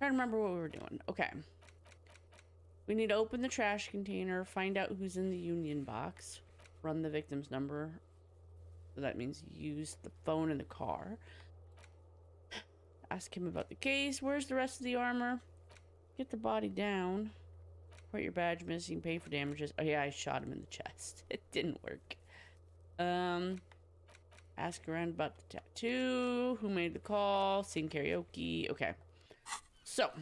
Trying to remember what we were doing. Okay. We need to open the trash container, find out who's in the union box, run the victim's number. So that means use the phone in the car. Ask him about the case. Where's the rest of the armor? Get the body down. Report your badge missing. Pay for damages. Oh yeah, I shot him in the chest. It didn't work. Ask around about the tattoo. Who made the call? Sing karaoke. Okay. So. God,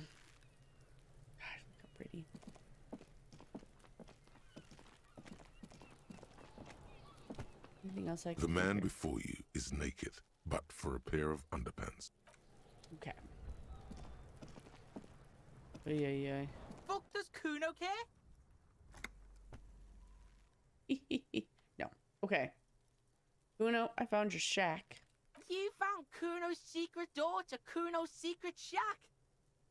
look how pretty. Anything else I can The man figure? before you is naked, but for a pair of underpants. Okay. Oh, yeah. Fuck does Kuno care? No. Okay. Uno, I found your shack. You found Kuno's secret door to Kuno's secret shack.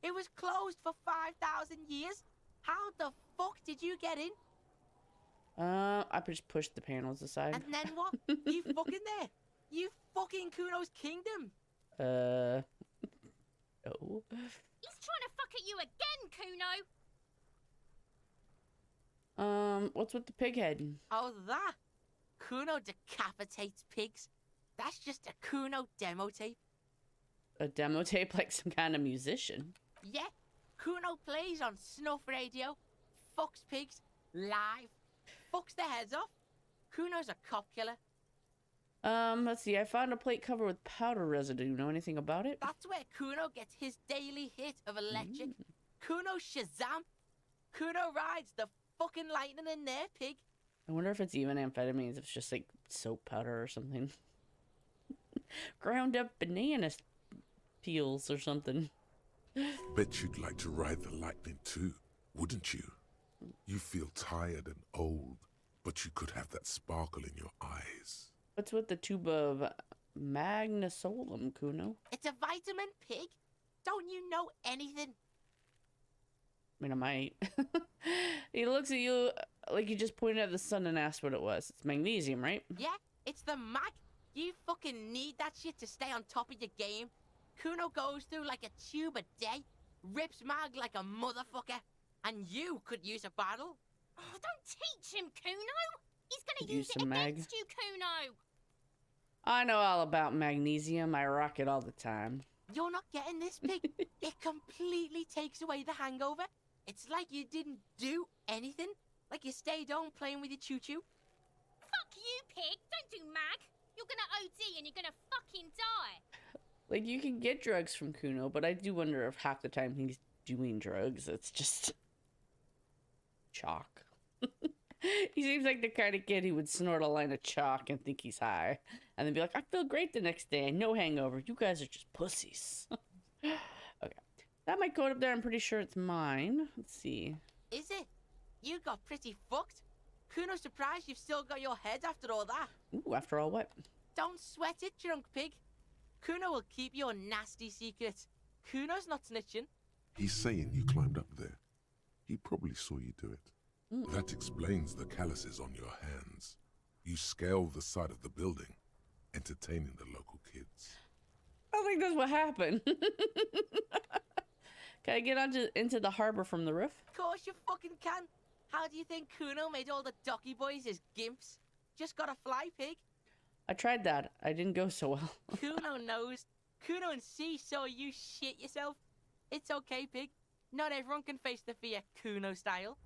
It was closed for 5,000 years. How the fuck did you get in? I just pushed the panels aside. And then what? You fucking there. You fucking Kuno's kingdom. No. He's trying to fuck at you again, Kuno. What's with the pig head? Oh, that? Kuno decapitates pigs. That's just a Kuno demo tape. A demo tape like some kind of musician. Yeah, Kuno plays on snuff radio, fucks pigs, live, fucks their heads off. Kuno's a cop killer. Let's see. I found a plate covered with powder residue. Know anything about it? That's where Kuno gets his daily hit of electric. Kuno Shazam. Kuno rides the fucking lightning in there, pig. I wonder if it's even amphetamines. If it's just like soap powder or something. Ground up banana peels or something. Bet you'd like to ride the lightning too, wouldn't you? You feel tired and old, but you could have that sparkle in your eyes. What's with the tube of magnesolum, Kuno? It's a vitamin, pig. Don't you know anything? I mean, I might. He looks at you like you just pointed at the sun and asked what it was. It's magnesium, right? Yeah, it's the mag. You fucking need that shit to stay on top of your game. Kuno goes through like a tube a day, rips mag like a motherfucker, and you could use a bottle. Oh, don't teach him, Kuno. He's gonna Use use it some mag. against you, Kuno. I know all about magnesium. I rock it all the time. You're not getting this, pig. It completely takes away the hangover. It's like you didn't do anything. Like you stayed home playing with your choo-choo. Fuck you, pig. Don't do mag. You're gonna OD and you're gonna fucking die. Like, you can get drugs from Kuno, but I do wonder if half the time he's doing drugs, it's just chalk. He seems like the kind of kid who would snort a line of chalk and think he's high. And then be like, I feel great the next day. No hangover. You guys are just pussies. Okay. That might go up there. I'm pretty sure it's mine. Let's see. Is it? You got pretty fucked. Kuno's surprised you've still got your head after all that. Ooh, after all, what? Don't sweat it, drunk pig. Kuno will keep your nasty secrets. Kuno's not snitching. He's saying you climbed up there. He probably saw you do it. That explains the calluses on your hands. You scaled the side of the building, entertaining the local kids. I don't think that's what happened. Can I get into the harbor from the roof? Of course you fucking can. How do you think Kuno made all the docky boys his gimps? Just got a fly, pig. I tried that. I didn't go so well. Kuno knows. Kuno and C saw you shit yourself. It's okay, pig. Not everyone can face the fear Kuno style.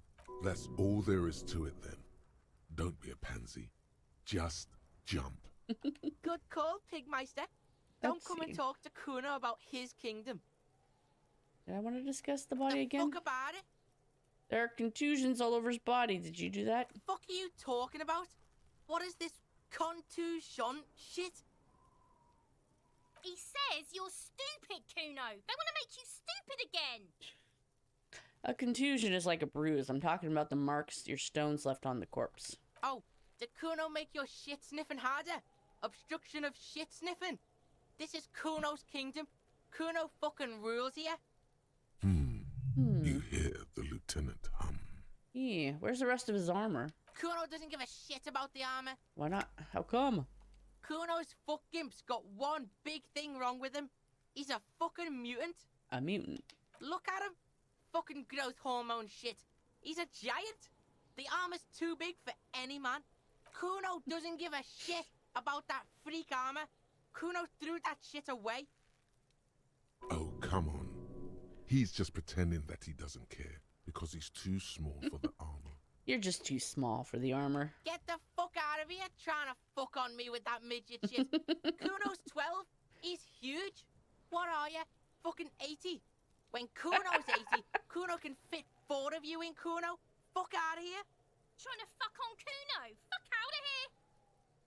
That's all there is to it then. Don't be a pansy. Just jump. Good call, Pigmeister. Don't Let's come see. and talk to Kuno about his kingdom. Did I want to discuss the body The again? fuck about it? There are contusions all over his body. Did you do that? Fuck are you talking about? What is this contusion shit? He says you're stupid, Kuno. They want to make you stupid again. A contusion is like a bruise. I'm talking about the marks your stones left on the corpse. Oh, did Kuno make your shit sniffing harder? Obstruction of shit sniffing. This is Kuno's kingdom. Kuno fucking rules here. You hear the lieutenant hum. Yeah, where's the rest of his armor? Kuno doesn't give a shit about the armor. Why not? How come? Kuno's fuck gimp's got one big thing wrong with him. He's a fucking mutant. A mutant. Look at him. Fucking growth hormone shit. He's a giant. The armor's too big for any man. Kuno doesn't give a shit about that freak armor. Kuno threw that shit away. Oh, come on. He's just pretending that he doesn't care because he's too small for the armor. You're just too small for the armor. Get the fuck out of here trying to fuck on me with that midget shit. Kuno's 12. He's huge. What are you? Fucking 80. When Kuno's 80, Kuno can fit 4 of you in Kuno. Fuck out of here. Trying to fuck on Kuno. Fuck out of here.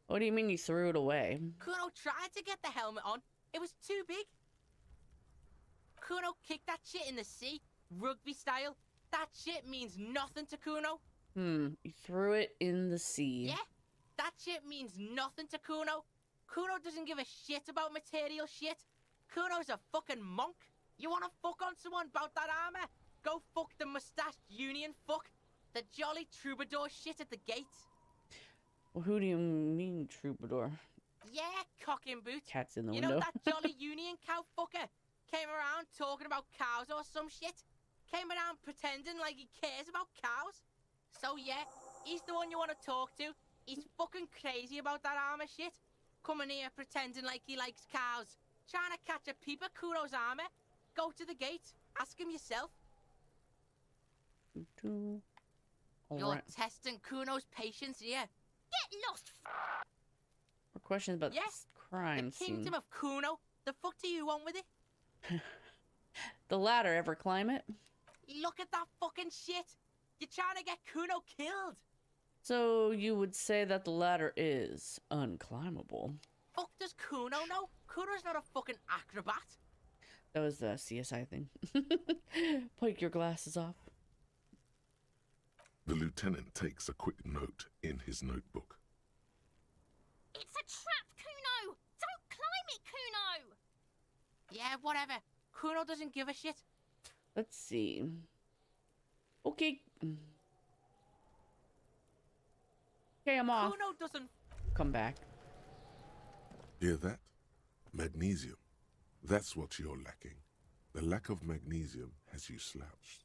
What do you mean you threw it away? Kuno tried to get the helmet on. It was too big. Kuno kicked that shit in the sea, rugby style. That shit means nothing to Kuno. You threw it in the sea. Yeah, that shit means nothing to Kuno. Kuno doesn't give a shit about material shit. Kuno's a fucking monk. You wanna fuck on someone about that armor? Go fuck the mustached union fuck. The jolly troubadour shit at the gate. Well, who do you mean, troubadour? Yeah, cock in boot. Cat's in the You window. know that jolly union cow fucker? Came around talking about cows or some shit. Came around pretending like he cares about cows. So yeah, he's the one you want to talk to. He's fucking crazy about that armor shit. Coming here pretending like he likes cows. Trying to catch a peep at Kuno's armor. Go to the gate. Ask him yourself. All You're right. testing Kuno's patience here. Get lost. More questions about Yeah, this crime The kingdom scene. of Kuno. The fuck do you want with it? The ladder, ever climb it? Look at that fucking shit. You're trying to get Kuno killed. So you would say that the ladder is unclimbable. Fuck does Kuno know? Kuno's not a fucking acrobat. That was the CSI thing. Take your glasses off. The lieutenant takes a quick note in his notebook. It's a trap, Kuno. Don't climb it, Kuno. Yeah, whatever. Kuno doesn't give a shit. Let's see. Okay. Okay, I'm off. Kuno doesn't. Come back. Hear that? Magnesium. That's what you're lacking. The lack of magnesium has you slouched.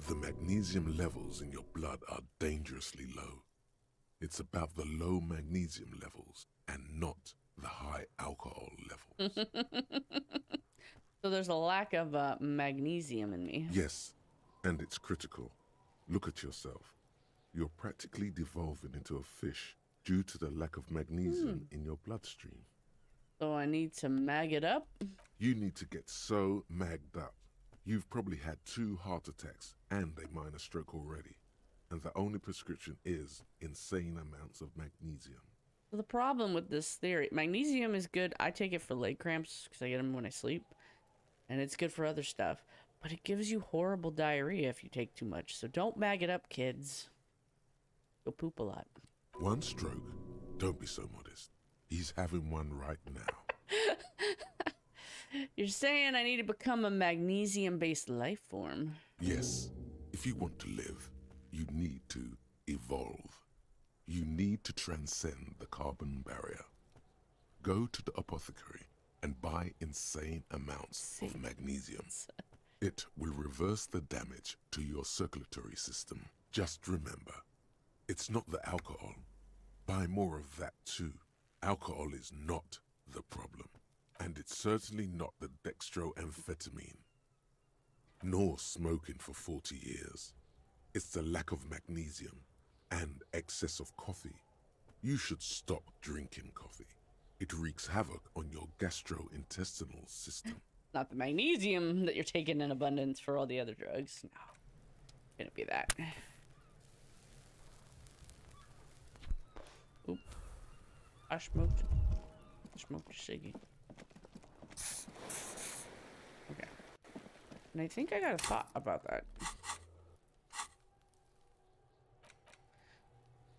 The magnesium levels in your blood are dangerously low. It's about the low magnesium levels and not the high alcohol levels. So there's a lack of magnesium in me. Yes, and it's critical. Look at yourself. You're practically devolving into a fish due to the lack of magnesium in your bloodstream. So I need to mag it up. You need to get so magged up. You've probably had 2 heart attacks and a minor stroke already. And the only prescription is insane amounts of magnesium. So the problem with this theory, magnesium is good. I take it for leg cramps because I get them when I sleep. And it's good for other stuff. But it gives you horrible diarrhea if you take too much. So don't mag it up, kids. You'll poop a lot. 1 stroke? Don't be so modest. He's having one right now. You're saying I need to become a magnesium-based life form. Yes, if you want to live, you need to evolve. You need to transcend the carbon barrier. Go to the apothecary and buy insane amounts of magnesium. It will reverse the damage to your circulatory system. Just remember, it's not the alcohol. Buy more of that too. Alcohol is not the problem. And it's certainly not the dextroamphetamine. Nor smoking for 40 years. It's the lack of magnesium and excess of coffee. You should stop drinking coffee. It wreaks havoc on your gastrointestinal system. Not the magnesium that you're taking in abundance for all the other drugs. No. Couldn't be that. Oop. I smoked a ciggy. Okay. And I think I got a thought about that.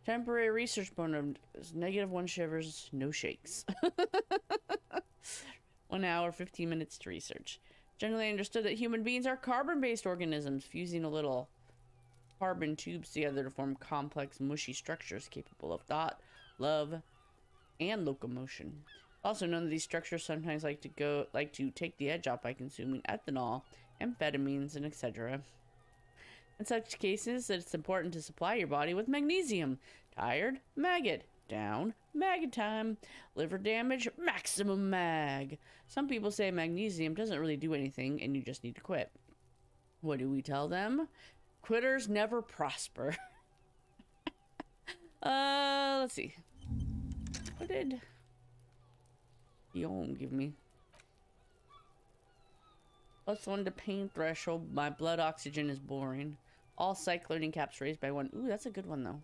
Temporary research bonus is -1 shivers, no shakes. 1 hour, 15 minutes to research. Generally understood that human beings are carbon-based organisms, fusing a little carbon tubes together to form complex, mushy structures capable of thought, love, and locomotion. Also known that these structures sometimes like to take the edge off by consuming ethanol amphetamines, and etc. In such cases, it's important to supply your body with magnesium. Tired? Maggot. Down? Maggot time. Liver damage? Maximum mag. Some people say magnesium doesn't really do anything and you just need to quit. What do we tell them? Quitters never prosper. Let's see. What did Guillaume give me? +1 to pain threshold. My blood oxygen is boring. All psych learning caps raised by 1. Ooh, that's a good one though.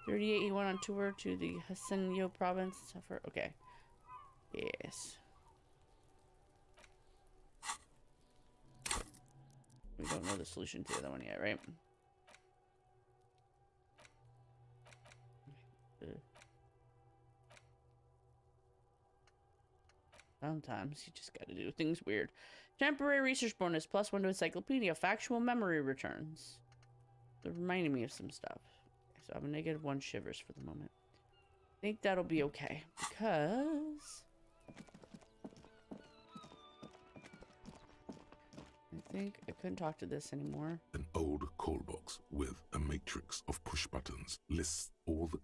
38, he went on tour to the Hasenyo province. Suffer. Okay. Yes. We don't know the solution to the other one yet, right? Sometimes you just gotta do things weird. Temporary research bonus, +1 to encyclopedia. Factual memory returns. They're reminding me of some stuff. Okay, so I have a -1 shivers for the moment. I think that'll be okay because I think I couldn't talk to this anymore. An old call box with a matrix of push buttons lists all the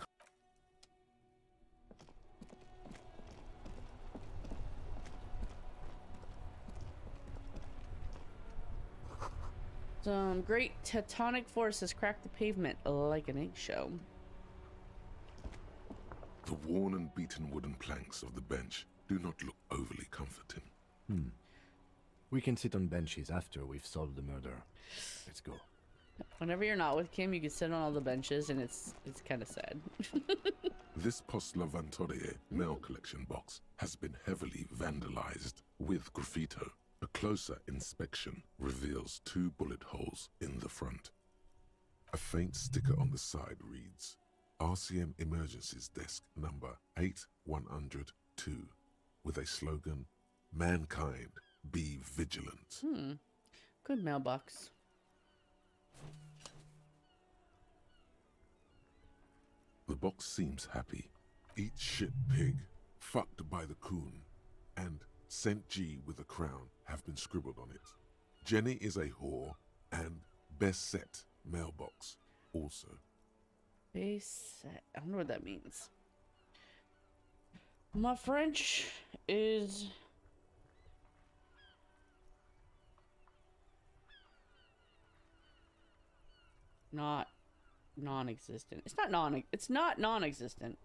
Some great tectonic forces cracked the pavement like an eggshell. The worn and beaten wooden planks of the bench do not look overly comforting. We can sit on benches after we've solved the murder. Let's go. Whenever you're not with Kim, you can sit on all the benches, and it's kind of sad. This Post Lavantorie mail collection box has been heavily vandalized with graffito. A closer inspection reveals 2 bullet holes in the front. A faint sticker on the side reads, RCM Emergencies Desk number 8102, with a slogan, Mankind, be vigilant. Good mailbox. The box seems happy. Eat shit pig, fucked by the coon, and St. G with a crown have been scribbled on it. Jenny is a whore, and best set mailbox also. Base set. I don't know what that means. My French is not non-existent. It's not non-existent.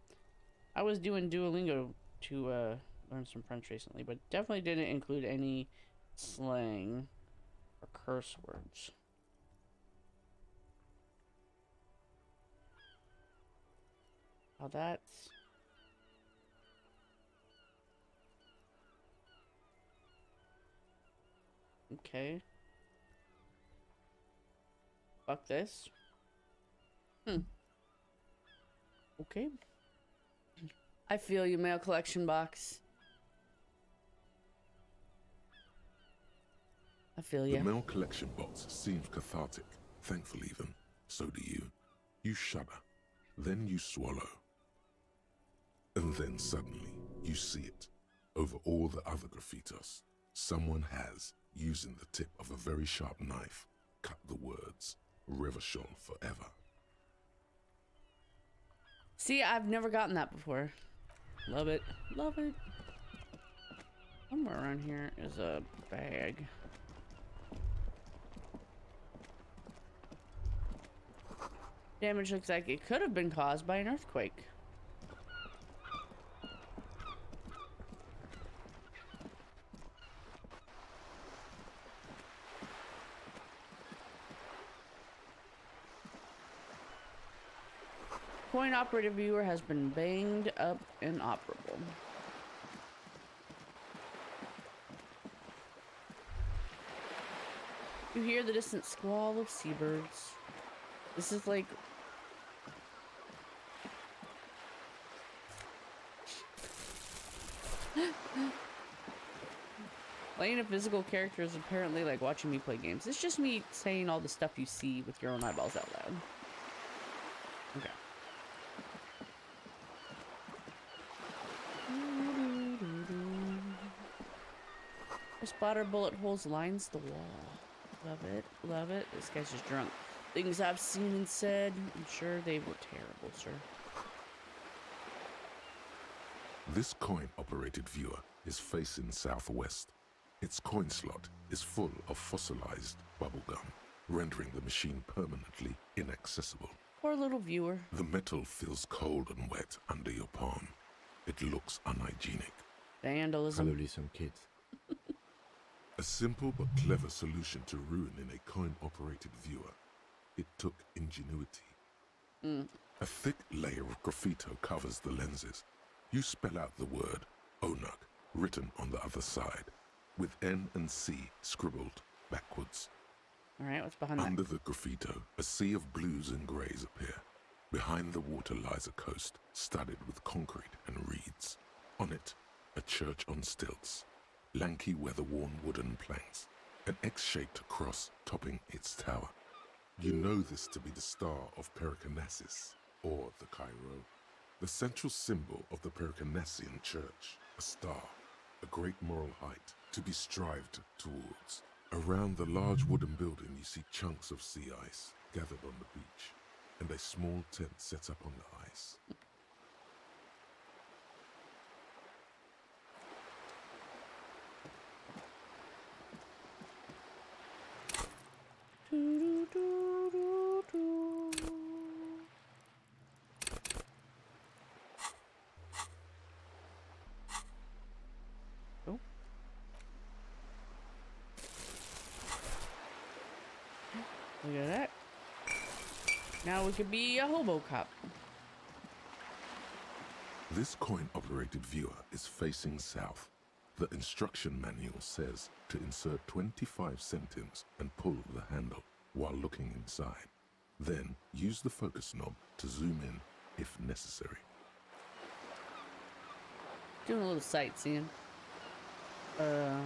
I was doing Duolingo to learn some French recently, but definitely didn't include any slang or curse words. How that's okay. Fuck this. Okay. I feel you, mail collection box. I feel The you. mail collection box seems cathartic. Thankfully even, so do you. You shudder, then you swallow. And then suddenly, you see it. Over all the other graffitos, someone has, using the tip of a very sharp knife, cut the words, Revachol forever. See, I've never gotten that before. Love it. Love it. Somewhere around here is a bag. Damage looks like it could have been caused by an earthquake. Coin operator viewer has been banged up and operable. You hear the distant squall of seabirds. This is like playing a physical character is apparently like watching me play games. It's just me saying all the stuff you see with your own eyeballs out loud. Okay. A spotter bullet holes lines the wall. Love it, love it. This guy's just drunk. Things I've seen and said, I'm sure they were terrible, sir. This coin-operated viewer is facing southwest. Its coin slot is full of fossilized bubblegum, rendering the machine permanently inaccessible. Poor little viewer. The metal feels cold and wet under your palm. It looks unhygienic. Vandalism. Probably some kids. A simple but clever solution to ruin in a coin-operated viewer. It took ingenuity. A thick layer of graffito covers the lenses. You spell out the word Onuk written on the other side, with N and C scribbled backwards. Alright, what's behind that? Under the graffito, a sea of blues and greys appear. Behind the water lies a coast studded with concrete and reeds. On it, a church on stilts, lanky weather-worn wooden planks, an X-shaped cross topping its tower. You know this to be the Star of Pericanasis, or the Cairo, the central symbol of the Pericanassian Church, a star, a great moral height to be strived towards. Around the large wooden building you see chunks of sea ice gathered on the beach, and a small tent set up on the ice. Oh. Look at that. Now we could be a hobo cop. This coin-operated viewer is facing south. The instruction manual says to insert 25 centimes and pull the handle while looking inside. Then use the focus knob to zoom in if necessary. Doing a little sightseeing. Hello?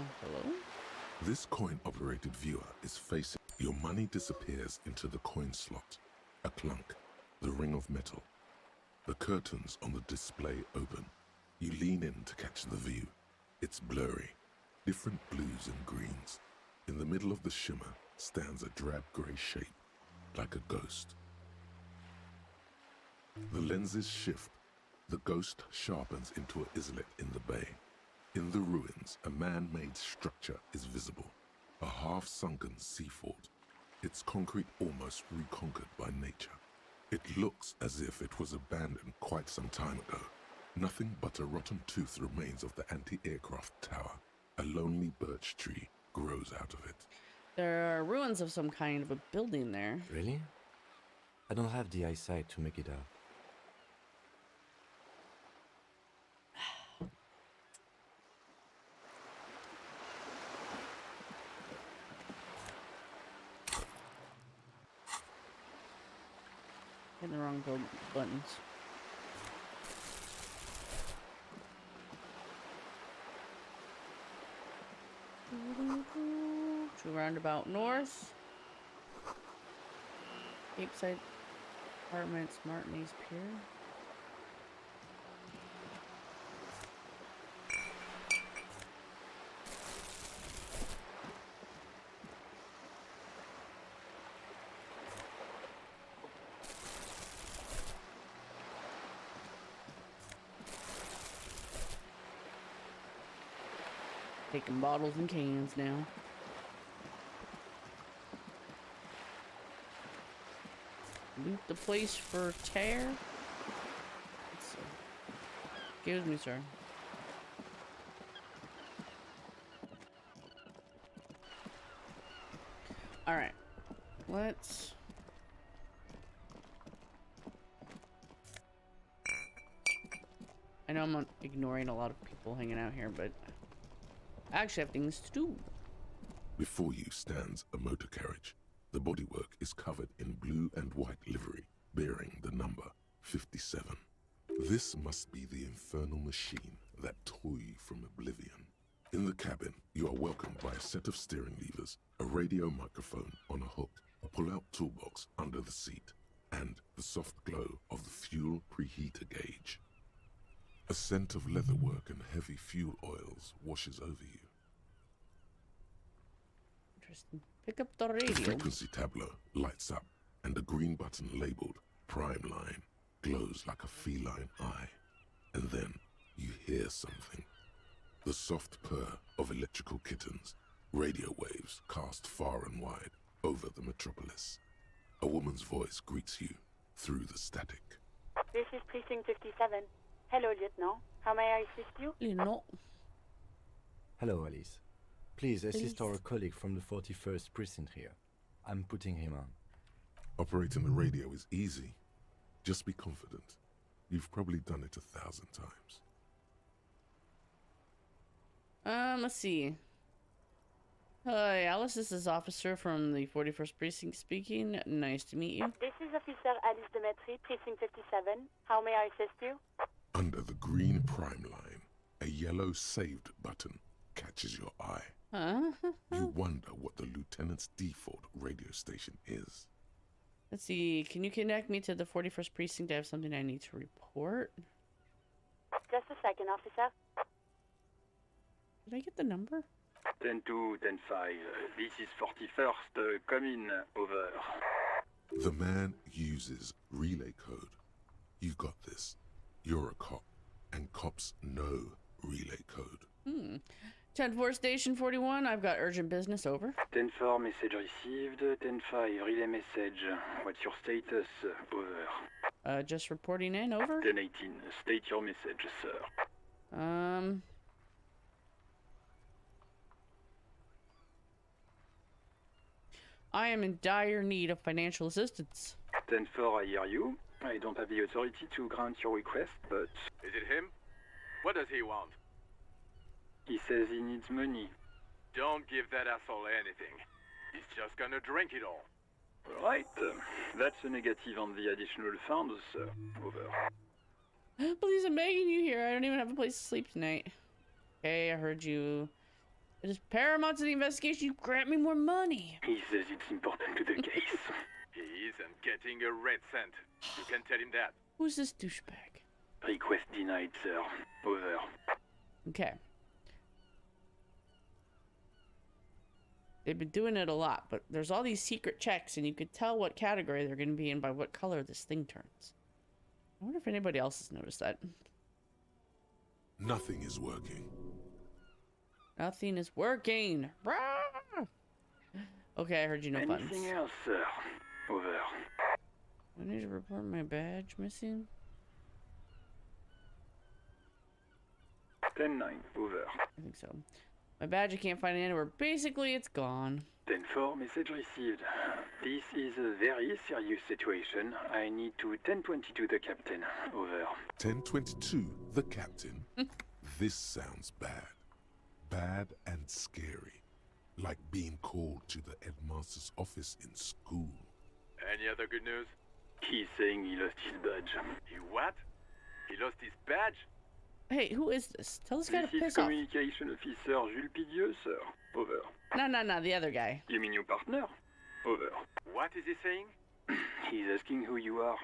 This coin-operated viewer is facing. Your money disappears into the coin slot. A clunk, the ring of metal. The curtains on the display open. You lean in to catch the view. It's blurry, different blues and greens. In the middle of the shimmer stands a drab grey shape, like a ghost. The lenses shift. The ghost sharpens into an islet in the bay. In the ruins, a man-made structure is visible, a half-sunken sea fort, its concrete almost reconquered by nature. It looks as if it was abandoned quite some time ago. Nothing but a rotten tooth remains of the anti-aircraft tower. A lonely birch tree grows out of it. There are ruins of some kind of a building there. Really? I don't have the eyesight to make it out. Hitting the wrong buttons. To roundabout north. Cape Side Apartments, Martinez Pier. Taking bottles and cans now. Loot the place for tear. Let's see. Excuse me, sir. All right. Let's. I know I'm ignoring a lot of people hanging out here, but I actually have things to do. Before you stands a motor carriage. The bodywork is covered in blue and white livery, bearing the number 57. This must be the infernal machine that tore you from oblivion. In the cabin, you are welcomed by a set of steering levers, a radio microphone on a hook, a pull-out toolbox under the seat, and the soft glow of the fuel preheater gauge. A scent of leatherwork and heavy fuel oils washes over you. Interesting. Pick up the The radio. frequency tableau lights up, and the green button labeled Prime Line glows like a feline eye. And then you hear something. The soft purr of electrical kittens, radio waves cast far and wide over the metropolis. A woman's voice greets you through the static. This is Precinct 57. Hello, Lieutenant. How may I assist you? You know. Hello, Alice. Please assist Please. our colleague from the 41st precinct here. I'm putting him on. Operating the radio is easy. Just be confident. You've probably done it 1,000 times. Let's see. Hi, Alice. This is Officer from the 41st Precinct speaking. Nice to meet you. This is Officer Alice Demetri, Precinct 57. How may I assist you? Under the green Prime Line, a yellow saved button catches your eye. Huh? You wonder what the lieutenant's default radio station is. Let's see. Can you connect me to the 41st Precinct? I have something I need to report. Just a second, officer. Did I get the number? 10-2, 10-5. This is 41st. Come in. Over. The man uses relay code. You've got this. You're a cop, and cops know relay code. 10-4 Station 41. I've got urgent business. Over. 10-4, message received. 10-5, relay message. What's your status? Over. Just reporting in. Over. 10-18, state your message, sir. I am in dire need of financial assistance. 10-4, I hear you. I don't have the authority to grant your request, but Is it him? What does he want? he says he needs money. Don't give that asshole anything. He's just gonna drink it all. Right. That's a negative on the additional funds, sir. Over. Please, I'm begging you here. I don't even have a place to sleep tonight. Okay, I heard you. It is paramount to the investigation. You grant me more money. He says it's important to the case. He isn't getting a red cent. You can tell him that. Who's this douchebag? Request denied, sir. Over. Okay. They've been doing it a lot, but there's all these secret checks, and you could tell what category they're going to be in by what color this thing turns. I wonder if anybody else has noticed that. Nothing is working. Nothing is working. Rah! Okay, I heard you. No funds. Anything else, sir? Over. I need to report my badge missing. 10-9. Over. I think so. My badge I can't find it anywhere. Basically, it's gone. 10-4, message received. This is a very serious situation. I need to 1022 the captain. Over. 1022, the captain. This sounds bad. Bad and scary. Like being called to the headmaster's office in school. Any other good news? He's saying he lost his badge. He what? He lost his badge? Hey, who is this? Tell this guy to This is piss off. communication officer Jules Pidieux, sir. Over. No, the other guy. You mean your partner? Over. What is he saying? He's asking who you are.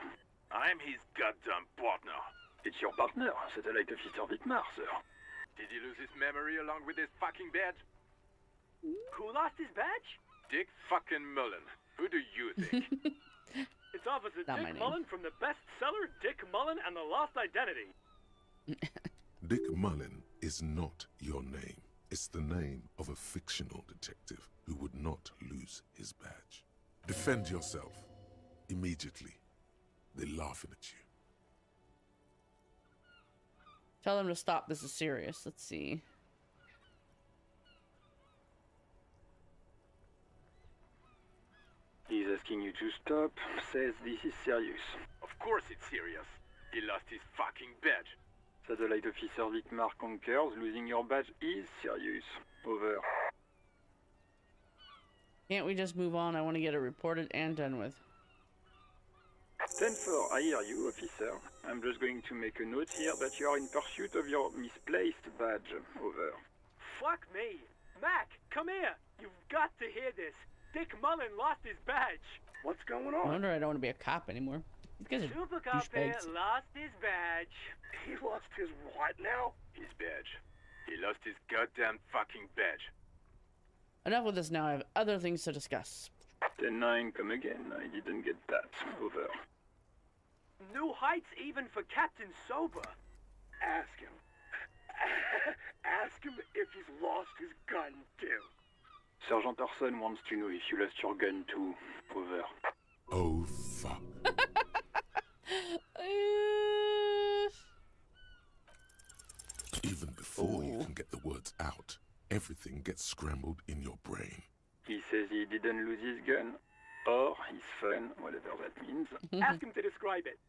I'm his goddamn partner. It's your partner, Satellite Officer Vitmar, sir. Did he lose his memory along with his fucking badge? Who lost his badge? Dick fucking Mullen. Who do you think? It's Officer Not my Dick name. Mullen from the bestseller Dick Mullen and the Lost Identity. Dick Mullen is not your name. It's the name of a fictional detective who would not lose his badge. Defend yourself. Immediately. They're laughing at you. Tell them to stop. This is serious. Let's see. He's asking you to stop. Says this is serious. Of course it's serious. He lost his fucking badge. Satellite Officer Vitmar concurs. Losing your badge is serious. Over. Can't we just move on? I want to get it reported and done with. 10-4, I hear you, officer. I'm just going to make a note here that you are in pursuit of your misplaced badge. Over. Fuck me. Mac, come here. You've got to hear this. Dick Mullen lost his badge. What's going No on? wonder I don't want to be a cop anymore. These guys are Super Cop here douchebags. lost his badge. He lost his what now? His badge. He lost his goddamn fucking badge. Enough with this now. I have other things to discuss. 10-9, come again. I didn't get that. Over. New heights even for Captain Sober. Ask him. Ask him if he's lost his gun, too. Sergeant Orson wants to know if you lost your gun too. Over. Oh, fuck. Even before you can get the words out, everything gets scrambled in your brain. He says he didn't lose his gun. Or his fun, whatever that means. Ask him to describe it.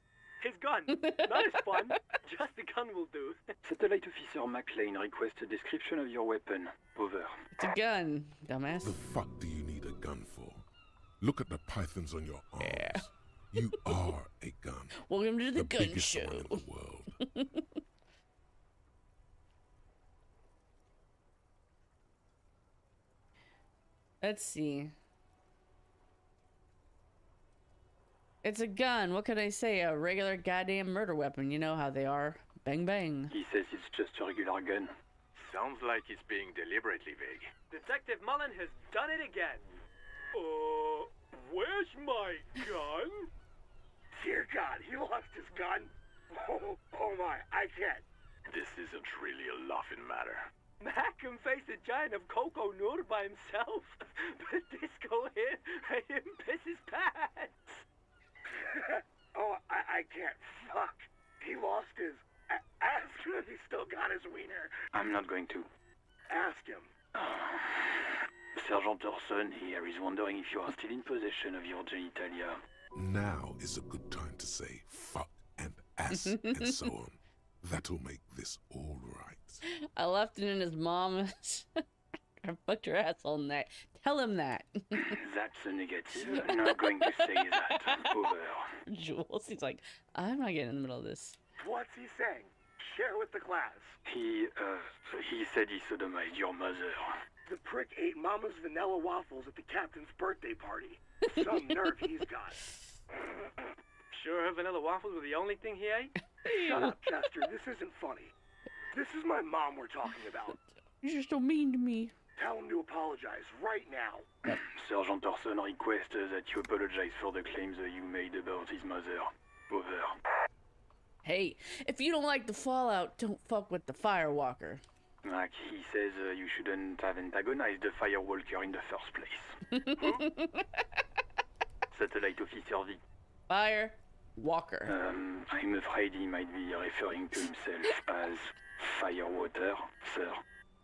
His gun. Not his fun. Just the gun will do. Satellite Officer McLean requests a description of your weapon. Over. It's a gun, dumbass. The fuck do you need a gun for? Look at the pythons on your arms. Yeah. You are a gun. Welcome to the gun biggest show. one in the world. Let's see. It's a gun. What can I say? A regular goddamn murder weapon. You know how they are. Bang bang. He says it's just a regular gun. Sounds like he's being deliberately vague. Detective Mullen has done it again. Where's my gun? Dear God, he lost his gun. Oh my, I can't. This isn't really a laughing matter. Mac can face a giant of Coco Nur by himself, but Disco here made him piss his pants. Oh, I can't. Fuck. He lost his... Ask him if he's still got his wiener. I'm not going to. Ask him. Sergeant Orson here is wondering if you are still in possession of your genitalia. Now is a good time to say fuck and ass and so on. That'll make this all right. I left it in his mom. I fucked her ass all night. Tell him that. That's a negative. I'm not going to say that. Over. Jules, he's like, I'm not getting in the middle of this. What's he saying? Share with the class. He said he sodomized your mother. The prick ate Mama's vanilla waffles at the captain's birthday party. Some nerve he's got. Sure her vanilla waffles were the only thing he ate? Shut up, Chester. This isn't funny. This is my mom we're talking about. You're so mean to me. Tell him to apologize right now. Sergeant Orson requests that you apologize for the claims that you made about his mother. Over. Hey, if you don't like the fallout, don't fuck with the firewalker. Like he says you shouldn't have antagonized the firewalker in the first place. Satellite Officer V. Fire Walker. I'm afraid he might be referring to himself as Firewater, sir.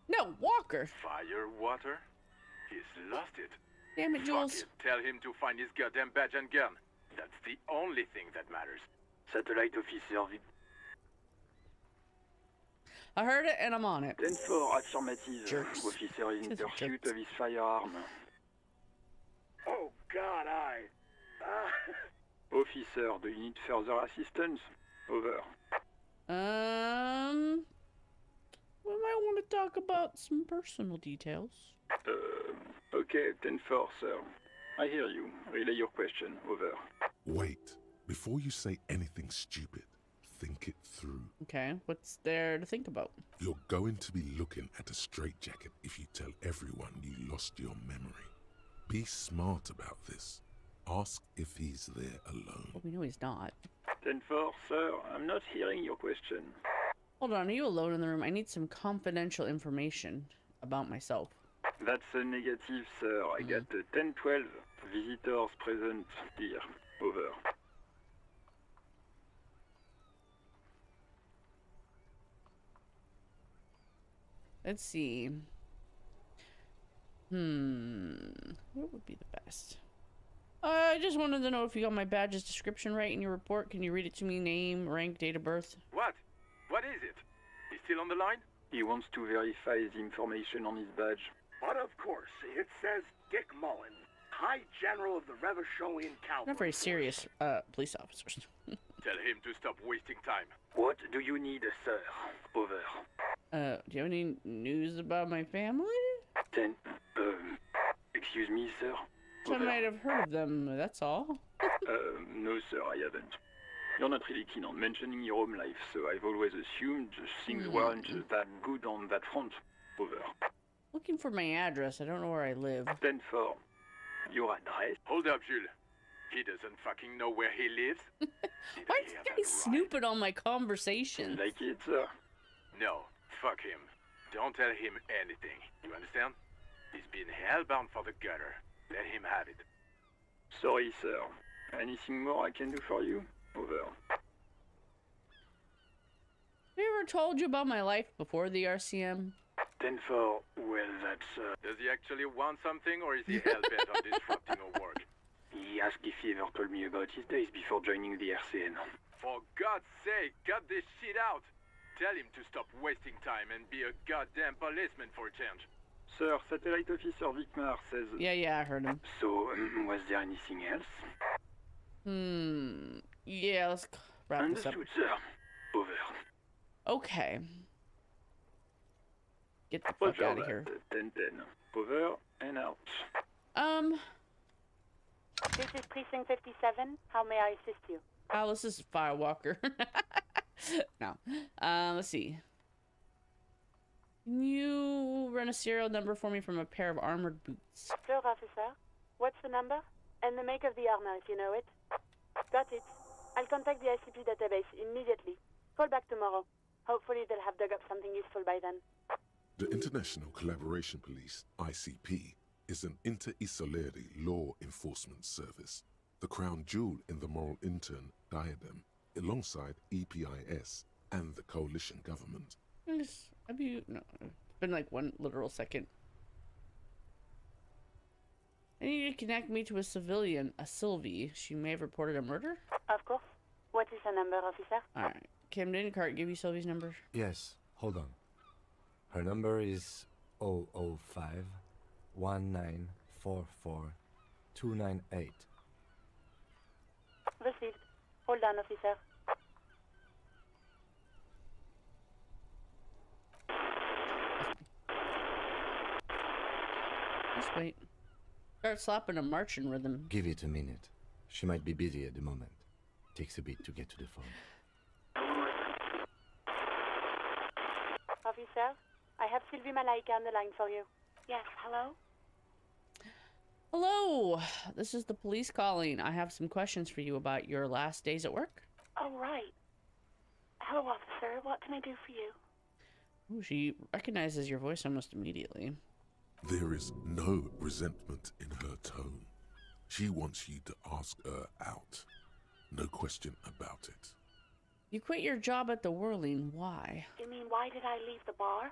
No, Walker. Fire, water? He's lost it. Damn it, Fuck Jules. it. Tell him to find his goddamn badge and gun. That's the only thing that matters. Satellite Officer V. I heard it and I'm on it. 10-4, affirmative. Jerks. Officer is in Just pursuit jerks. of his firearm. Oh, God, Officer, do you need further assistance? Over. We might want to talk about some personal details. Okay, 10-4, sir. I hear you. Relay your question. Over. Wait. Before you say anything stupid, think it through. Okay, what's there to think about? You're going to be looking at a straitjacket if you tell everyone you lost your memory. Be smart about this. Ask if he's there alone. Well, we know he's not. 10-4, sir. I'm not hearing your question. Hold on, are you alone in the room? I need some confidential information about myself. That's a negative, sir. I got 10-12 visitors present here. Over. Let's see. What would be the best? I just wanted to know if you got my badge's description right in your report. Can you read it to me? Name, rank, date of birth? What? What is it? He's still on the line? He wants to verify the information on his badge. But of course, it says Dick Mullen, High General of the Revacholian Cavalry. Not very serious police officers. Tell him to stop wasting time. What do you need, sir? Over. Do you have any news about my family? 10. Excuse me, sir. I might have heard of them, that's all. No, sir, I haven't. You're not really keen on mentioning your home life, so I've always assumed things weren't that good on that front. Over. Looking for my address. I don't know where I live. 10-4. Your address? Hold up, Jules. He doesn't fucking know where he lives. Why is this guy snooping on my conversation? Like it, sir. No, fuck him. Don't tell him anything. You understand? He's been hellbound for the gutter. Let him have it. Sorry, sir. Anything more I can do for you? Over. Have I ever told you about my life before the RCM? 10-4. Well, that's, Does he actually want something, or is he hell-bent on disrupting our work? He asked if he ever told me about his days before joining the RCN. For God's sake, cut this shit out! Tell him to stop wasting time and be a goddamn policeman for a change. Sir, Satellite Officer Vicmar says... Yeah, I heard him. So, was there anything else? Yeah, let's wrap this up. Understood, sir. Over. Okay. Get the fuck out of here. 10-10. Over and out. This is Precinct 57. How may I assist you? Alice is Firewalker. No. Let's see. Can you run a serial number for me from a pair of armored boots? Sure, officer. What's the number? And the make of the armor, if you know it. Got it. I'll contact the ICP database immediately. Call back tomorrow. Hopefully they'll have dug up something useful by then. The International Collaboration Police, ICP, is an inter-Isoleri law enforcement service, the crown jewel in the moral intern diadem, alongside EPIS and the coalition government. No, it's been like one literal second. I need you to connect me to a civilian, a Sylvie. She may have reported a murder? Of course. What is the number, officer? Alright. Camden, Cart, give you Sylvie's number? Yes, hold on. Her number is 005 1944 298. Received. Hold on, officer. Just wait. Start slapping a marching rhythm. Give it a minute. She might be busy at the moment. Takes a bit to get to the phone. Officer, I have Sylvie Malaika on the line for you. Yes, hello? Hello, this is the police calling. I have some questions for you about your last days at work. Oh, right. Hello, officer. What can I do for you? Ooh, she recognizes your voice almost immediately. There is no resentment in her tone. She wants you to ask her out. No question about it. You quit your job at the Whirling. Why? You mean, why did I leave the bar?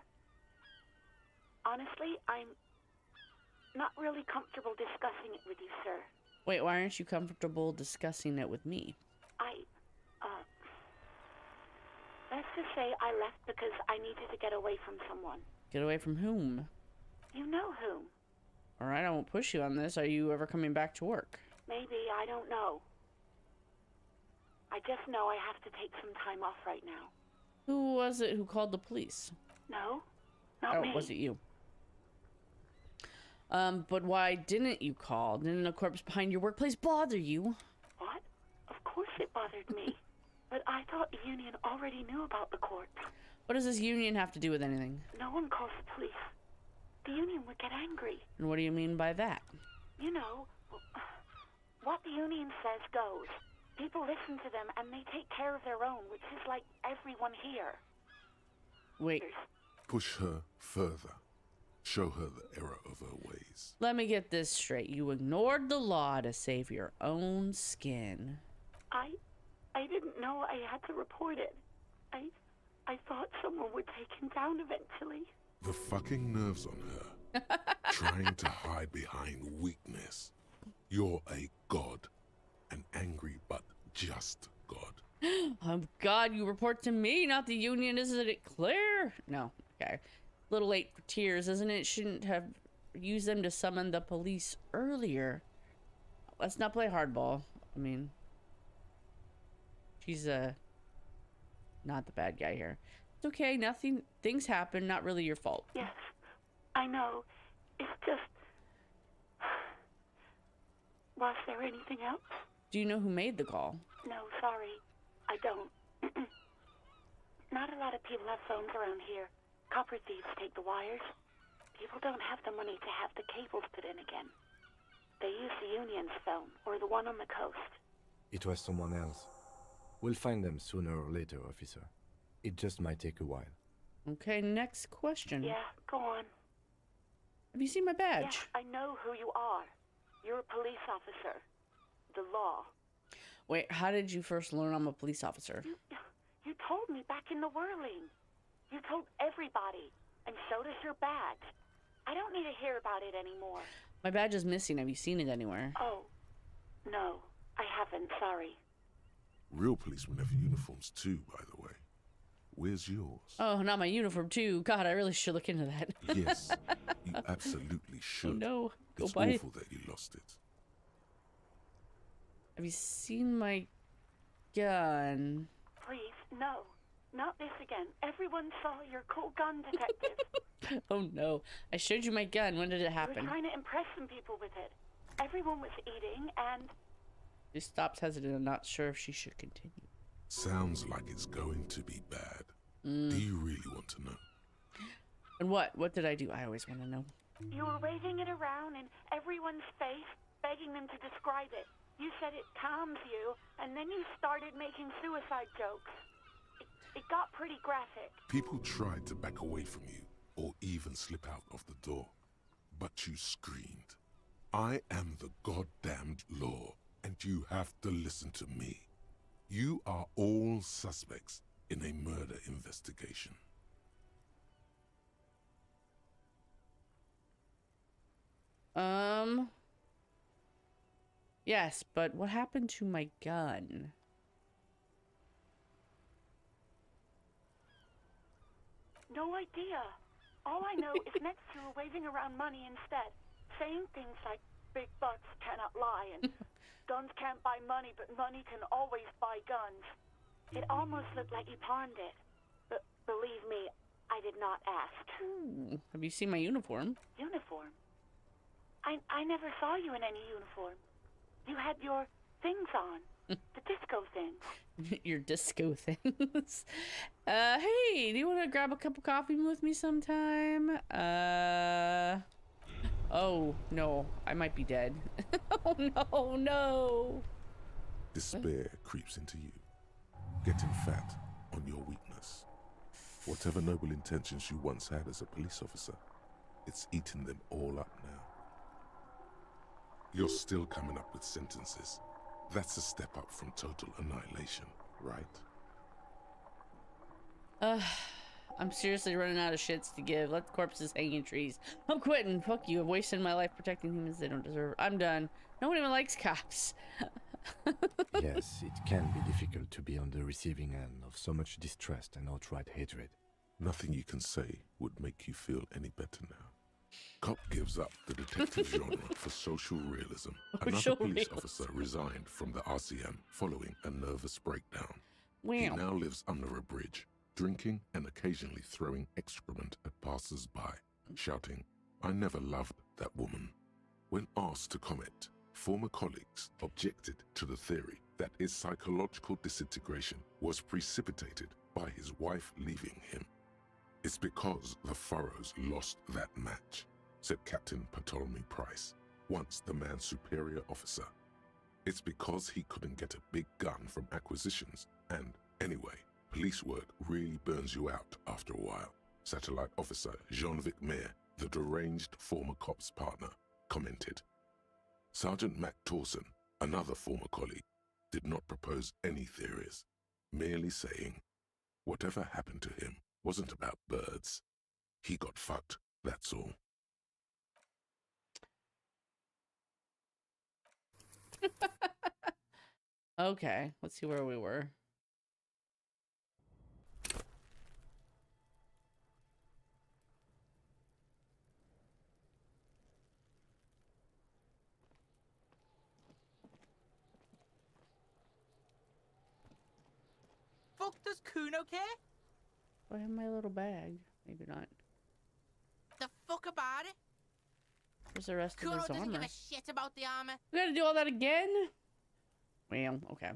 Honestly, I'm not really comfortable discussing it with you, sir. Wait, why aren't you comfortable discussing it with me? Let's just say I left because I needed to get away from someone. Get away from whom? You know whom. Alright, I won't push you on this. Are you ever coming back to work? Maybe, I don't know. I just know I have to take some time off right now. Who was it who called the police? No, not me. Oh, was it you? But why didn't you call? Didn't a corpse behind your workplace bother you? What? Of course it bothered me. But I thought the union already knew about the corpse. What does this union have to do with anything? No one calls the police. The union would get angry. And what do you mean by that? You know, what the union says goes. People listen to them and they take care of their own, which is like everyone here. Wait. Push her further. Show her the error of her ways. Let me get this straight. You ignored the law to save your own skin. I didn't know I had to report it. I thought someone would take him down eventually. The fucking nerves on her. Trying to hide behind weakness. You're a god. An angry but just god. Oh God, you report to me, not the union. Isn't it clear? No. Okay. A little late for tears, isn't it? Shouldn't have used them to summon the police earlier. Let's not play hardball. I mean, she's not the bad guy here. It's okay. Nothing. Things happen. Not really your fault. Yes, I know. It's just. Was there anything else? Do you know who made the call? No, sorry. I don't. Not a lot of people have phones around here. Copper thieves take the wires. People don't have the money to have the cables put in again. They use the Union's phone, or the one on the coast. It was someone else. We'll find them sooner or later, officer. It just might take a while. Okay, next question. Yeah, go on. Have you seen my Yeah, badge? I know who you are. You're a police officer. The law. Wait, how did you first learn I'm a police officer? You told me back in the whirling. You told everybody, and so does your badge. I don't need to hear about it anymore. My badge is missing. Have you seen it anywhere? Oh, no, I haven't, sorry. Real policemen have uniforms too, by the way. Where's yours? Oh, not my uniform too. God, I really should look into that. Yes, you absolutely should. Oh no, go It's buy it. awful that you lost it. Have you seen my gun? Please, no. Not this again. Everyone saw your cool gun detective. Oh no, I showed you my gun. When did it You were happen? trying to impress some people with it. Everyone was eating, and She stops hesitant and not sure if she should continue. Sounds like it's going to be bad. Do you really want to know? And what did I do? I always want to know. you were waving it around in everyone's face, begging them to describe it. You said it calms you, and then you started making suicide jokes. It got pretty graphic. People tried to back away from you, or even slip out of the door. But you screamed, "I am the goddamned law, and you have to listen to me. You are all suspects in a murder investigation." Yes, but what happened to my gun? No idea. All I know is next you were waving around money instead, saying things like, "Big bucks cannot lie," and "Guns can't buy money, but money can always buy guns." It almost looked like you pawned it. But believe me, I did not ask. Ooh, have you seen my uniform? Uniform? I never saw you in any uniform. You had your things on. The disco things. Your disco things. Hey, do you want to grab a cup of coffee with me sometime? Oh, no. I might be dead. Oh, no, no. Despair creeps into you, getting fat on your weakness. Whatever noble intentions you once had as a police officer, it's eaten them all up now. You're still coming up with sentences. That's a step up from total annihilation, right? I'm seriously running out of shits to give. Let the corpses hang in trees. I'm quitting. Fuck you. I've wasted my life protecting humans they don't deserve. I'm done. No one even likes cops. Yes, it can be difficult to be on the receiving end of so much distrust and outright hatred. Nothing you can say would make you feel any better now. Cop gives up the detective genre for social realism. Another Social police realism. officer resigned from the RCM following a nervous breakdown. He Wow. now lives under a bridge, drinking and occasionally throwing excrement at passers-by, shouting, "I never loved that woman." When asked to comment, former colleagues objected to the theory that his psychological disintegration was precipitated by his wife leaving him. "It's because the Furrows lost that match," said Captain Ptolemy Price, once the man's superior officer. "It's because he couldn't get a big gun from acquisitions, and anyway, police work really burns you out after a while," Satellite Officer Jean-Vic Mayer, the deranged former cop's partner, commented. Sergeant Matt Torson, another former colleague, did not propose any theories, merely saying, "Whatever happened to him wasn't about birds. He got fucked, that's all." Okay, let's see where we were. Fuck does Kuno care? Do I have my little bag? Maybe not. The fuck about it? Where's the rest Kuno of his doesn't armor? give a shit about the armor. We gotta do all that again? Well, okay.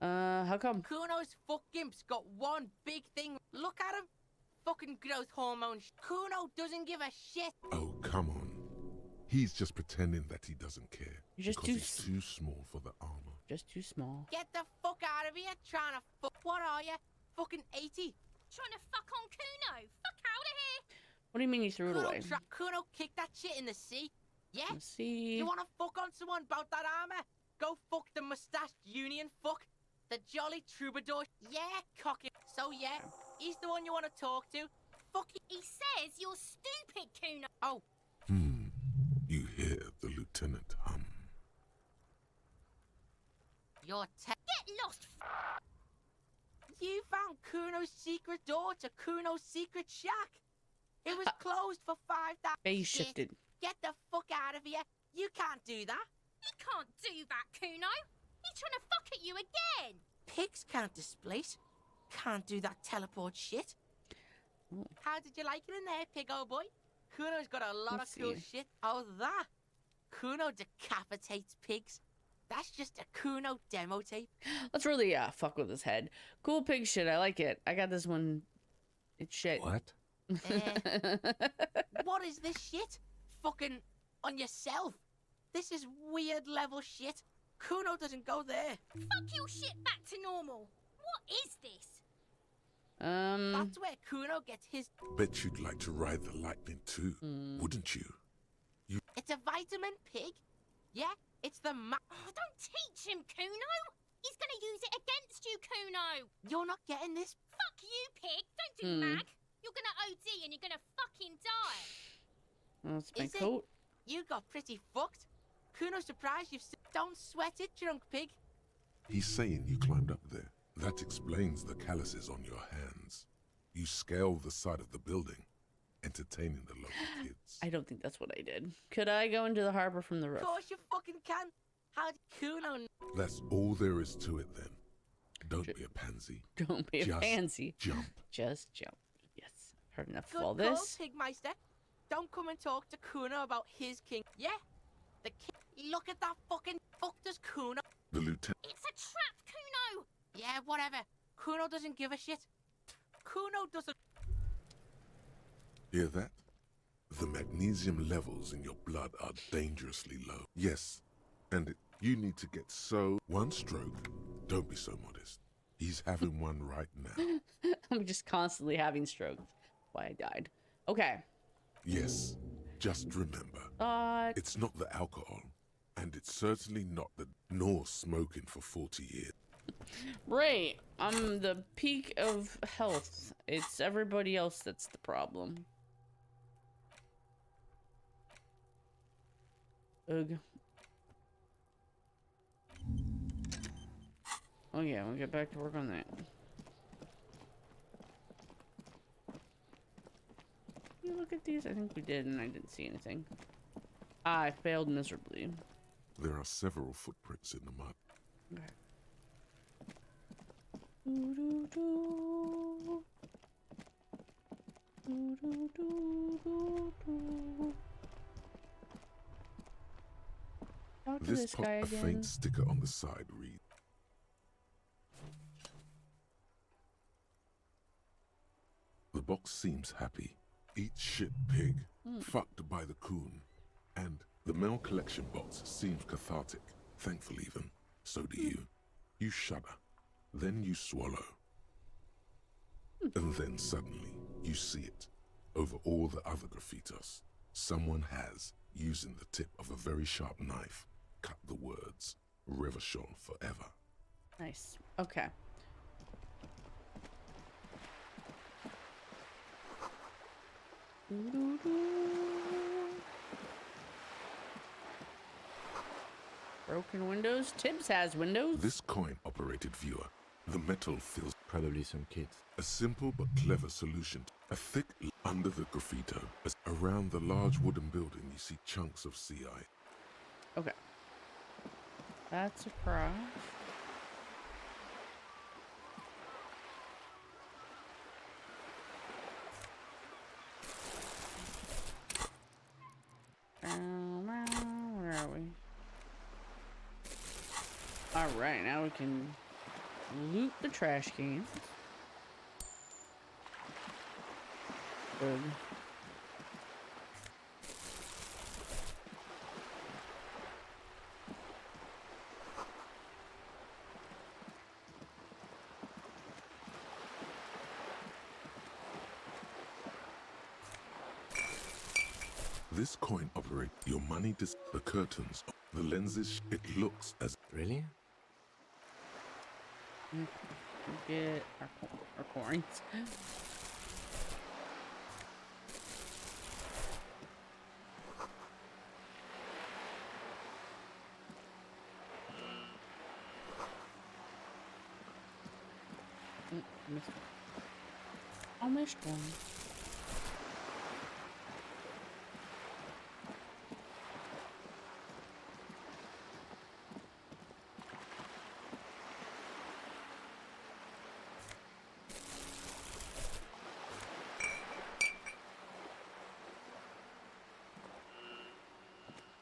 How come? Kuno's fucking got one big thing. Look at him. fucking growth hormone. Kuno doesn't give a shit. Oh, come on. He's just pretending that he doesn't care. You're just because he's too small for the armor. Just too small. Get the fuck out of here, trying to fuck. What are you? Fucking 80? Trying to fuck on Kuno. Fuck out of here. What do you mean you threw it away? Kuno kicked that shit in the sea. Yeah? Let's see. You wanna fuck on someone about that armor? Go fuck the mustached union fuck. The jolly troubadour. Yeah, cock it. So yeah, he's the one you wanna talk to. Fuck it. He says you're stupid, Kuno. Oh. You hear the lieutenant hum. You're Get lost. You found Kuno's secret door to Kuno's secret shack. It was closed for 5 days. Phase shifted. Get the fuck out of here. You can't do that. He can't do that, Kuno. He's trying to fuck at you again. Pigs can't displace. Can't do that teleport shit. Ooh. How did you like it in there, pig old boy? Kuno's got a lot Let's of cool see. shit. Oh, that. Kuno decapitates pigs. That's just a Kuno demo tape. Let's really fuck with his head. Cool pig shit. I like it. I got this one. It's shit. What? What is this shit? Fucking on yourself. This is weird level shit. Kuno doesn't go there. Fuck your shit back to normal. What is this? That's where Kuno gets his... Bet you'd like to ride the lightning too, wouldn't you? It's a vitamin pig. Yeah, it's the Oh, don't teach him, Kuno. He's gonna use it against you, Kuno. You're not getting this. Fuck you, pig. Don't do mag. You're gonna OD and you're gonna fucking die. Well, that's my Is it? coat. You got pretty fucked. Kuno's surprised you've... Don't sweat it, drunk pig. He's saying you climbed up there. That explains the calluses on your hands. You scaled the side of the building, entertaining the local kids. I don't think that's what I did. Could I go into the harbor from the roof? Of course you fucking can. How'd Kuno... That's all there is to it then. Don't be a pansy. Don't be a Just pansy. Jump. Just jump. Yes. Heard enough Good of all call, this. Pigmeister. Don't come and talk to Kuno about his king. Yeah? The king... Look at that fucking... Fuck does Kuno... The lieutenant... It's a trap, Kuno. Yeah, whatever. Kuno doesn't give a shit. Kuno doesn't... Hear that? The magnesium levels in your blood are dangerously low. Yes, and you need to get so... One stroke. Don't be so modest. He's having one right now. I'm just constantly having strokes. That's why I died. Okay. Yes, just remember. It's not the alcohol, and it's certainly not the... nor smoking for 40 years. Right. I'm the peak of health. It's everybody else that's the problem. Ugh. Oh yeah, we'll get back to work on that. You look at these? I think we did and I didn't see anything. I failed miserably. There are several footprints in the mud. Okay. Doo-doo-doo. Doo-doo-doo-doo-doo. Talk to this guy A again. faint sticker on the side reads, "The box seems happy. Eat shit pig. Fucked by the coon. And the mail collection box seems cathartic. Thankful even. So do you. You shudder. Then you swallow. And then suddenly, you see it. Over all the other graffitos, someone has, using the tip of a very sharp knife, cut the words, Revachon forever." Nice. Okay. Broken windows. Tibbs has windows. This coin-operated viewer, the metal fills Probably some kids. a simple but clever solution. A thick under the graffito. Around the large wooden building, you see chunks of CI. Okay. That's a cross. Where are we? Alright, now we can loot the trash cans. Good. This coin operates your money, the curtains, the lenses. It looks as Really? Get our coins. Missed one. I missed one.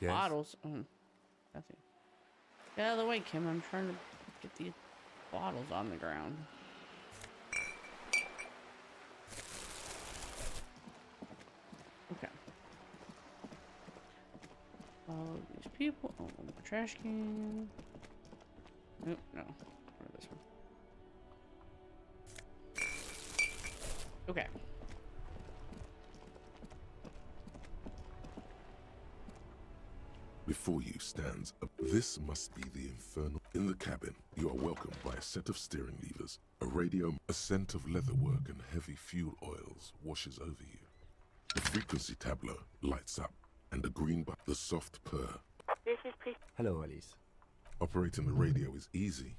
Yes. Bottles. That's it. Get out of the way, Kim. I'm trying to get these bottles on the ground. Okay. Follow these people. Oh, one more trash can. Nope, no. Or this one. Okay. before you stands a... This must be the infernal. In the cabin, you are welcomed by a set of steering levers, a radio, a scent of leatherwork and heavy fuel oils washes over you. The frequency tableau lights up, and the green button, the soft purr. This is Hello, Alice. Operating the radio is easy.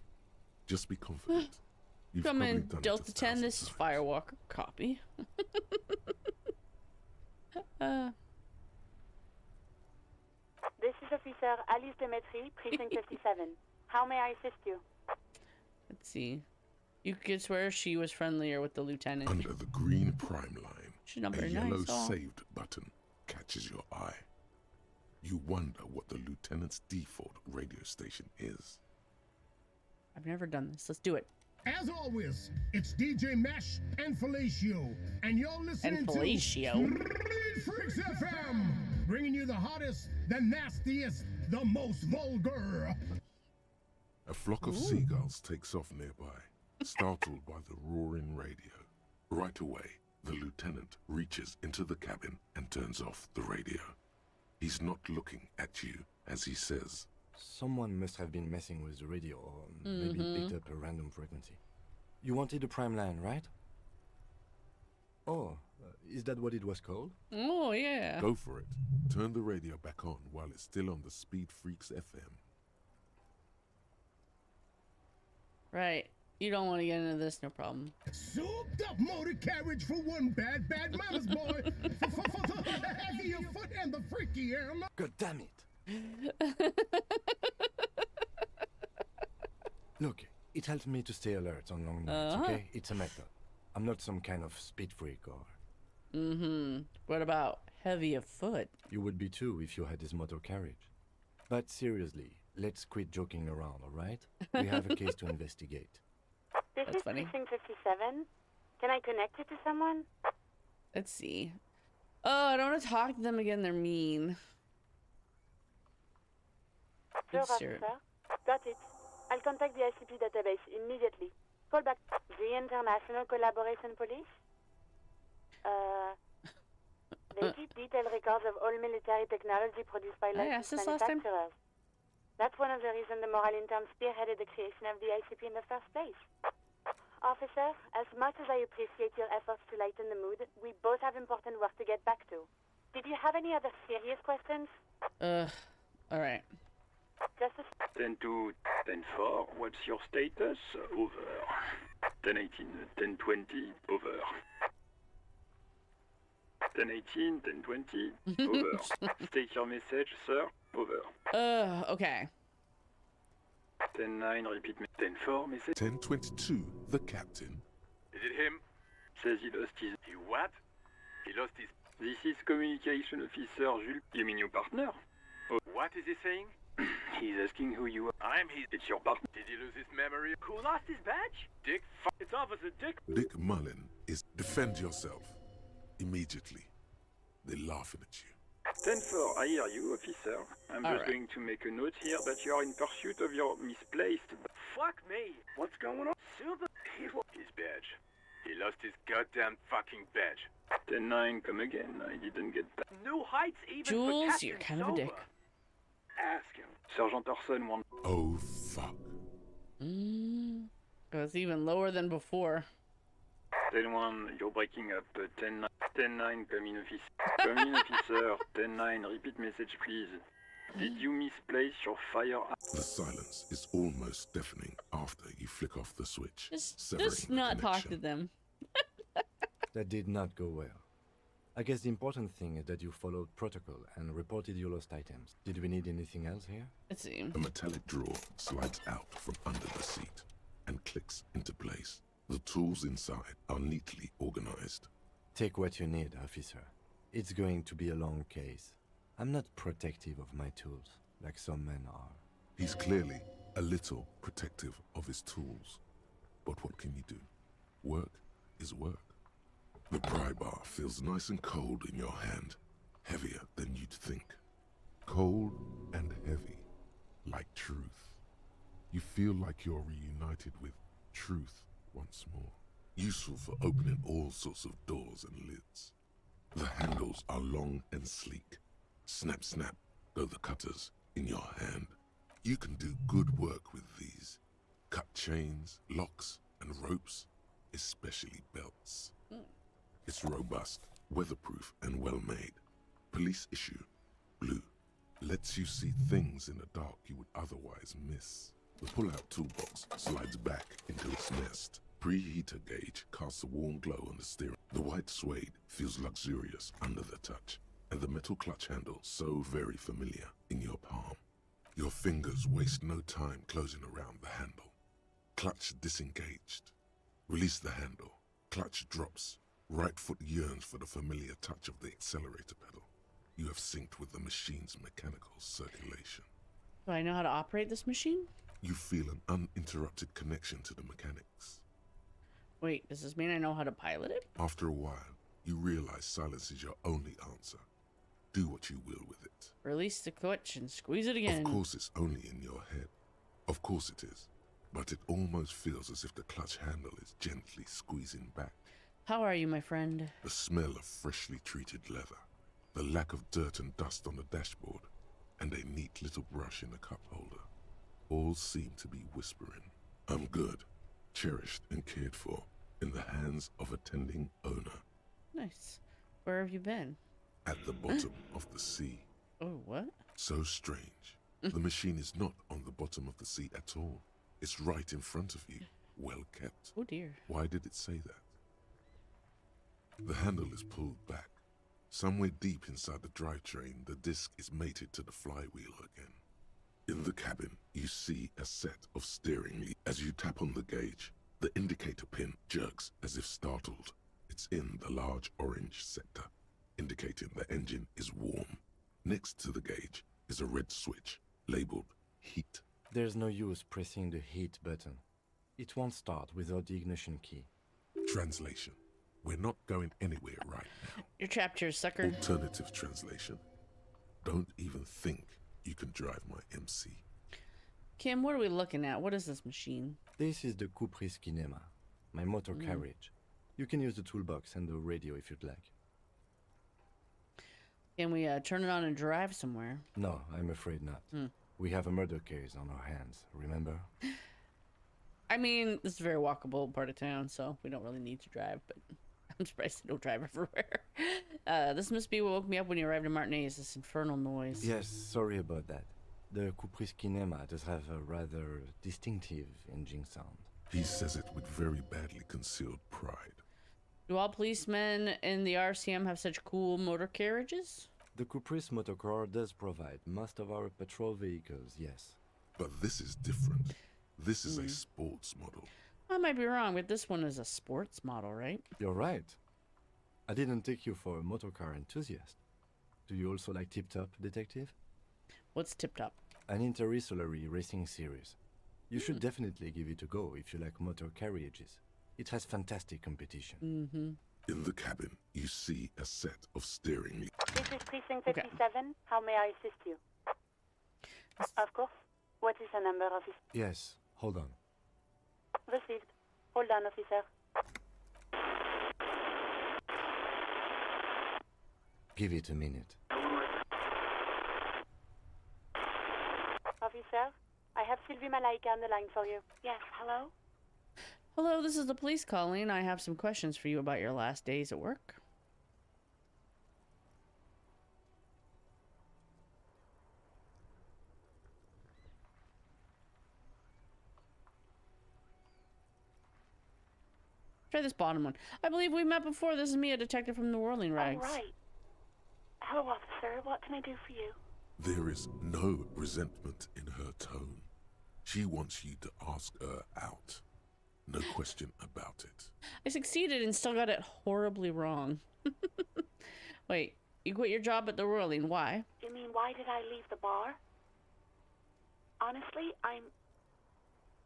Just be confident. You've Come probably in, done it Delta 10, 1,000 this is times. Firewalker. Copy. This is Officer Alice Demetri, Precinct 57. How may I assist you? Let's see. You could swear she was friendlier with the lieutenant. Under the green prime line, She's number a yellow 9 song. saved button catches your eye. You wonder what the lieutenant's default radio station is. I've never done this. Let's do it. As always, it's DJ Mesh and Fellatio, and you're listening And to Fellatio. Read Freaks FM, bringing you the hottest, the nastiest, the most vulgar. A flock of seagulls takes off nearby, startled by the roaring radio. Right away, the lieutenant reaches into the cabin and turns off the radio. He's not looking at you as he says, Someone must have been messing with the radio, or maybe picked up a random frequency. You wanted a prime line, right? Oh, is that what it was called? Oh, yeah. go for it. Turn the radio back on while it's still on the Speed Freaks FM. Right. You don't want to get into this, no problem. Souped up motor carriage for one bad mama's boy. For the heavier foot and the freakier. God damn it! Look, it helps me to stay alert on long nights, okay? It's a method. I'm not some kind of speed freak or... What about heavy of foot? You would be too if you had this motor carriage. But seriously, let's quit joking around, alright? We have a case to investigate. This That's is funny. Precinct 57. Can I connect you to someone? Let's see. Oh, I don't want to talk to them again. They're mean. Sure, Good sir. officer. Got it. I'll contact the ICP database immediately. Call back. The International Collaboration Police? They keep detailed records of all military technology produced by I asked licensed this last time. manufacturers. That's one of the reasons the Moral Intern spearheaded the creation of the ICP in the first place. Officer, as much as I appreciate your efforts to lighten the mood, we both have important work to get back to. Did you have any other serious questions? Alright. Just a 10 to 10-4, what's your status? Over. 10-18, 10-20, over. 10-18, 10-20, over. State your message, sir, over. Okay. 10-9, repeat me. 10-4, message. 1022, the captain. Is it him? Says he lost his... He what? He lost his... This is Communication Officer Jules. You mean your partner? What is he saying? He's asking who you are. I'm his... It's your partner. Did he lose his memory? Who lost his badge? Dick It's Officer Dick. Dick Mullen is defend yourself. Immediately, they're laughing at you. 10-4, I hear you, officer. I'm just going to make a note here that you are in pursuit of your misplaced... Fuck me. What's going on? Super. His badge. He lost his goddamn fucking badge. 10-9, come again. I didn't get that. New heights even for Jules, Captain you're kind of a dick. Sober. Ask him. Sergeant Orson wants... Oh, fuck. Oh, it's even lower than before. 10-1, you're breaking up. 10-9, 10-9, come in, officer. Come in, officer. 10-9, repeat message, please. Did you misplace your firearm? The silence is almost deafening after you flick off the switch, severing Just the not talk to connection. them. That did not go well. I guess the important thing is that you followed protocol and reported your lost items. Did we need anything else here? It seems. A metallic drawer slides out from under the seat and clicks into place. The tools inside are neatly organized. Take what you need, officer. It's going to be a long case. I'm not protective of my tools, like some men are. He's clearly a little protective of his tools. But what can you do? Work is work. The pry bar feels nice and cold in your hand, heavier than you'd think. Cold and heavy, like truth. You feel like you're reunited with truth once more. Useful for opening all sorts of doors and lids. The handles are long and sleek. Snap, snap, go the cutters in your hand. You can do good work with these. Cut chains, locks, and ropes, especially belts. It's robust, weatherproof, and well-made. Police issue, blue. Lets you see things in the dark you would otherwise miss. The pull-out toolbox slides back into its nest. Preheater gauge casts a warm glow on the steering. The white suede feels luxurious under the touch, and the metal clutch handle so very familiar in your palm. Your fingers waste no time closing around the handle. Clutch disengaged. Release the handle. Clutch drops. Right foot yearns for the familiar touch of the accelerator pedal. You have synced with the machine's mechanical circulation. Do I know how to operate this machine? You feel an uninterrupted connection to the mechanics. Wait, does this mean I know how to pilot it? After a while, you realize silence is your only answer. Do what you will with it. Release the clutch and squeeze it again. Of course it's only in your head. Of course it is. But it almost feels as if the clutch handle is gently squeezing back. How are you, my friend? The smell of freshly treated leather, the lack of dirt and dust on the dashboard, and a neat little brush in the cup holder, all seem to be whispering, I'm good, cherished and cared for, in the hands of a tending owner. Nice. Where have you been? At the bottom of the sea. Oh, what? So strange. The machine is not on the bottom of the sea at all. It's right in front of you, well kept. Oh dear. Why did it say that? The handle is pulled back. Somewhere deep inside the drivetrain, the disc is mated to the flywheel again. In the cabin, you see a set of steering leads. As you tap on the gauge, the indicator pin jerks as if startled. It's in the large orange sector, indicating the engine is warm. Next to the gauge is a red switch, labeled heat. There's no use pressing the heat button. It won't start without the ignition key. Translation. We're not going anywhere right now. You're trapped here, sucker. Alternative translation. Don't even think you can drive my MC. Kim, what are we looking at? What is this machine? This is the Cupri's Kinema, my motor carriage. You can use the toolbox and the radio if you'd like. Can we turn it on and drive somewhere? No, I'm afraid not. We have a murder case on our hands, remember? I mean, this is a very walkable part of town, so we don't really need to drive, but I'm surprised they don't drive everywhere. This must be what woke me up when you arrived in Martinez, this infernal noise. Yes, sorry about that. The Cupri's Kinema does have a rather distinctive engine sound. He says it with very badly concealed pride. Do all policemen in the RCM have such cool motor carriages? The Cupri's motorcar does provide most of our patrol vehicles, yes. But this is different. This is a sports model. I might be wrong, but this one is a sports model, right? You're right. I didn't take you for a motorcar enthusiast. Do you also like Tip Top, Detective? What's Tip Top? An interresolary racing series. You should definitely give it a go if you like motor carriages. It has fantastic competition. In the cabin, you see a set of steering. This is Precinct 57. How may I assist you? Of course. What is the number, officer? Yes, hold on. Received. Hold on, officer. Give it a minute. Officer, I have Sylvie Malaika on the line for you. Yes, hello? Hello, this is the police calling. I have some questions for you about your last days at work. Try this bottom one. I believe we met before. This is me, a detective from the Whirling Rags. All right. Hello, officer. What can I do for you? There is no resentment in her tone. She wants you to ask her out. No question about it. I succeeded and still got it horribly wrong. Wait, you quit your job at the Whirling. Why? You mean, why did I leave the bar? Honestly, I'm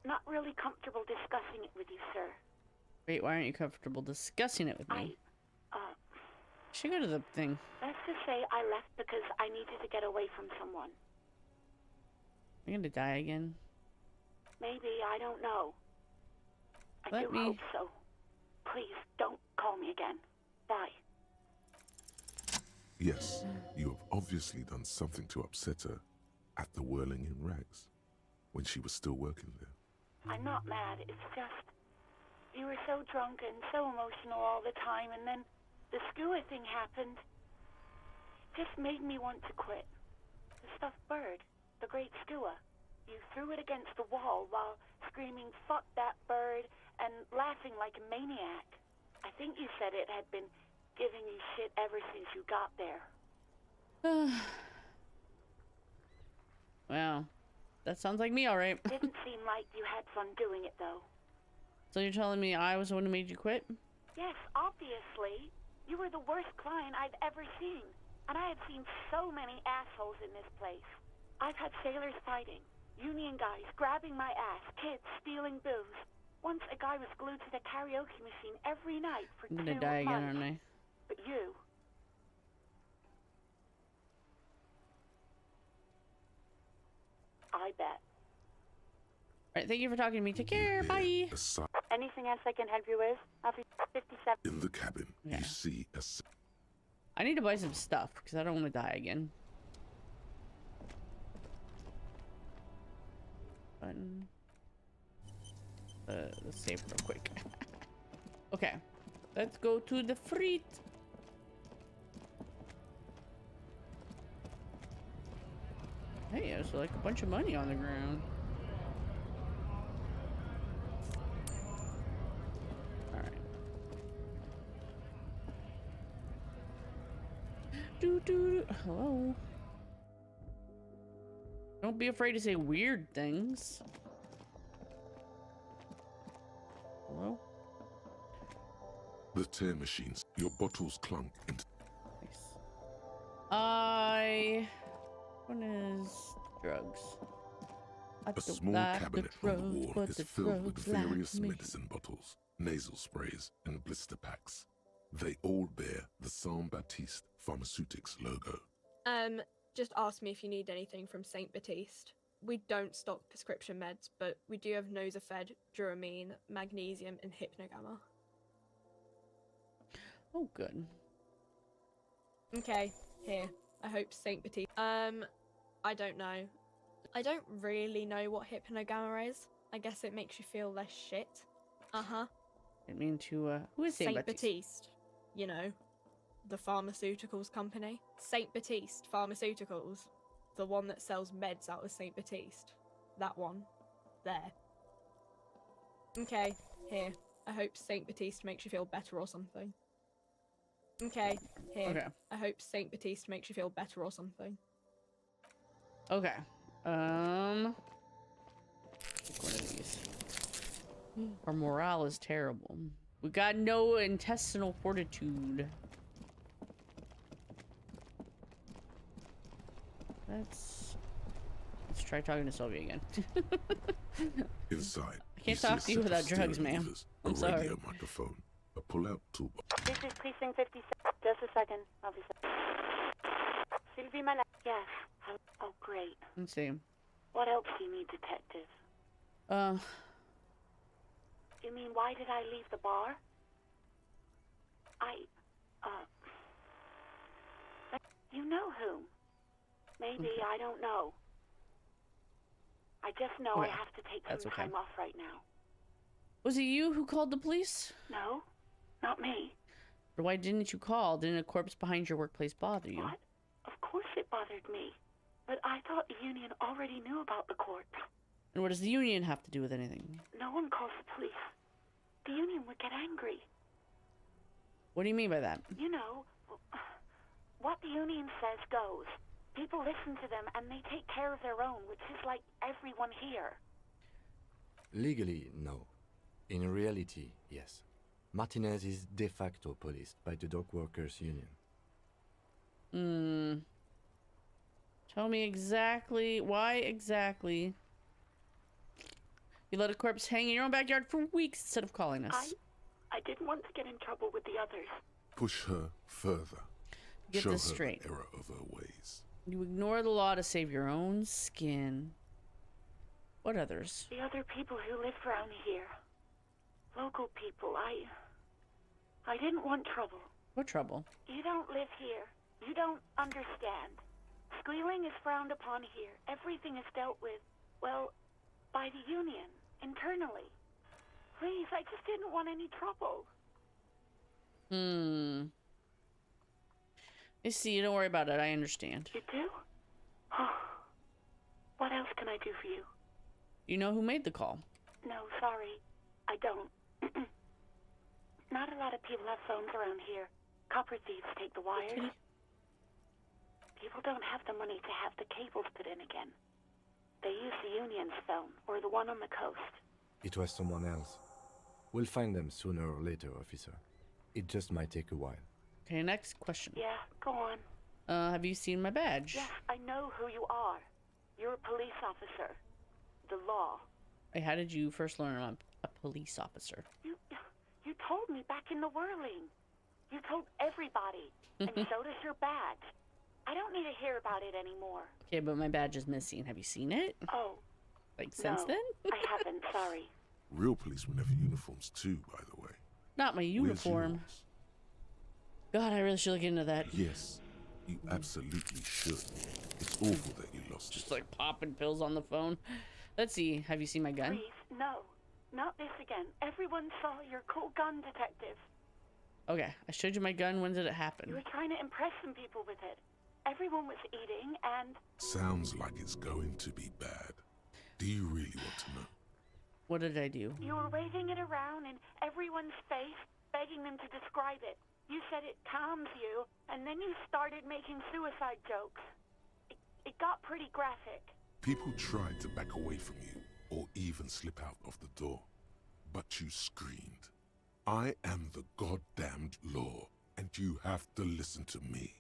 not really comfortable discussing it with you, sir. Wait, why aren't you comfortable discussing it with me? Should go to the thing. Let's just say I left because I needed to get away from someone. I'm gonna die again. Maybe, I don't know. I Let do me- hope so. Please, don't call me again. Bye. Yes, you have obviously done something to upset her at the Whirling in Rags when she was still working there. I'm not mad, it's just... You were so drunk and so emotional all the time, and then the skua thing happened. It just made me want to quit. The stuffed bird, the great skua. You threw it against the wall while screaming, "Fuck that bird," and laughing like a maniac. I think you said it had been giving you shit ever since you got there. Wow. That sounds like me, alright. Didn't seem like you had fun doing it, though. So you're telling me I was the one who made you quit? Yes, obviously. You were the worst client I've ever seen. And I have seen so many assholes in this place. I've had sailors fighting, union guys grabbing my ass, kids stealing booze. Once a guy was glued to the karaoke machine every night for 2 I'm gonna months. die again, aren't I? But you... I bet. Alright, thank you for talking to me. Take care. Bye. Anything else I can help you with? Officer 57. In the cabin, you see a... I need to buy some stuff because I don't want to die again. Button. Let's save real quick. Okay, let's go to the fleet. Hey, there's like a bunch of money on the ground. Hello. Don't be afraid to say weird things. Hello? The tear machines. Your bottles clunk into... What is drugs? A small cabinet on the wall is filled with various medicine bottles, nasal sprays, and blister packs. They all bear the Saint Baptiste Pharmaceutics logo. Just ask me if you need anything from Saint Baptiste. We don't stock prescription meds, but we do have Nosafed, Duramine, Magnesium, and Hypnogamma. Oh, good. Okay, here. I hope Saint Baptiste. I don't know. I don't really know what Hypnogamma is. I guess it makes you feel less shit. Uh-huh. Didn't mean to, who is Saint Baptiste? Baptiste. You know, the pharmaceuticals company. Saint Baptiste Pharmaceuticals. The one that sells meds out of Saint Baptiste. That one. There. Okay, here. I hope Saint Baptiste makes you feel better or something. Okay, here. Okay. I hope Saint Baptiste makes you feel better or something. Okay. One of these. Our morale is terrible. We got no intestinal fortitude. Let's try talking to Sylvia again. Inside, I can't talk to you without drugs, ma'am. I'm a sorry. radio microphone, A pull-out toolbox. This is Precinct 56. Just a second, officer. Sylvie Malak. Yes. Oh, great. Let's see. What else do you need, detective? You mean, why did I leave the bar? You know whom? Maybe, I don't know. I just know I have to take some time off right now. Was it you who called the police? No, not me. Or why didn't you call? Didn't a corpse behind your workplace bother you? What? Of course it bothered me. But I thought the union already knew about the corpse. And what does the union have to do with anything? No one calls the police. The union would get angry. What do you mean by that? You know, what the union says goes. People listen to them and they take care of their own, which is like everyone here. Legally, no. In reality, yes. Martinez is de facto policed by the dock workers union. Tell me exactly, why exactly you let a corpse hang in your own backyard for weeks instead of calling us? I didn't want to get in trouble with the others. Push her further. Get Show this her straight. the error of her ways. You ignore the law to save your own skin. What others? The other people who live around here. Local people. I didn't want trouble. What trouble? You don't live here. You don't understand. Squealing is frowned upon here. Everything is dealt with, well, by the union, internally. Please, I just didn't want any trouble. You see, don't worry about it. I understand. You do? Oh. What else can I do for you? You know who made the call? No, sorry. I don't. Not a lot of people have phones around here. Copper thieves take the wires. People don't have the money to have the cables put in again. They use the union's phone, or the one on the coast. It was someone else. We'll find them sooner or later, officer. It just might take a while. Okay, next question. Yeah, go on. Have you seen my badge? Yes, I know who you are. You're a police officer. The law. Hey, how did you first learn I'm a police officer? You told me back in the whirling. You told everybody, and so does your badge. I don't need to hear about it anymore. Okay, but my badge is missing. Have you seen it? Oh. Like, since then? I haven't, sorry. Real police would have uniforms too, by the way. Not my uniform. God, I really should look into that. Yes, you absolutely should. It's awful that you lost Just it. like popping pills on the phone. Let's see. Have you seen my gun? Please, no. Not this again. Everyone saw your cool gun, detective. Okay, I showed you my gun. When did it happen? You were trying to impress some people with it. Everyone was eating and... Sounds like it's going to be bad. Do you really want to know? What did I do? You were waving it around in everyone's face, begging them to describe it. You said it calms you, and then you started making suicide jokes. It got pretty graphic. People tried to back away from you, or even slip out of the door. But you screamed, "I am the goddamned law, and you have to listen to me.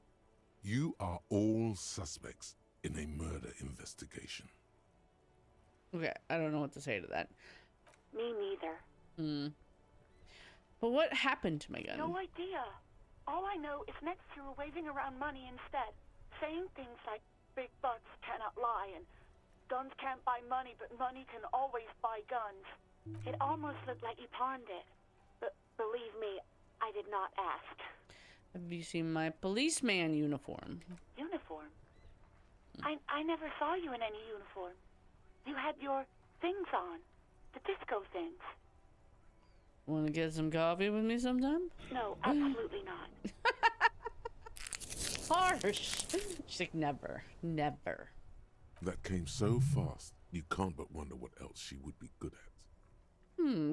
You are all suspects in a murder investigation." Okay, I don't know what to say to that. Me neither. But what happened to my gun? No idea. All I know is next you were waving around money instead, saying things like, "Big bucks cannot lie," and "Guns can't buy money, but money can always buy guns." It almost looked like you pawned it. But believe me, I did not ask. Have you seen my policeman uniform? Uniform? I never saw you in any uniform. You had your things on. The disco things. Want to get some coffee with me sometime? No, absolutely not. Harsh. She's like, never. Never. That came so fast, you can't but wonder what else she would be good at.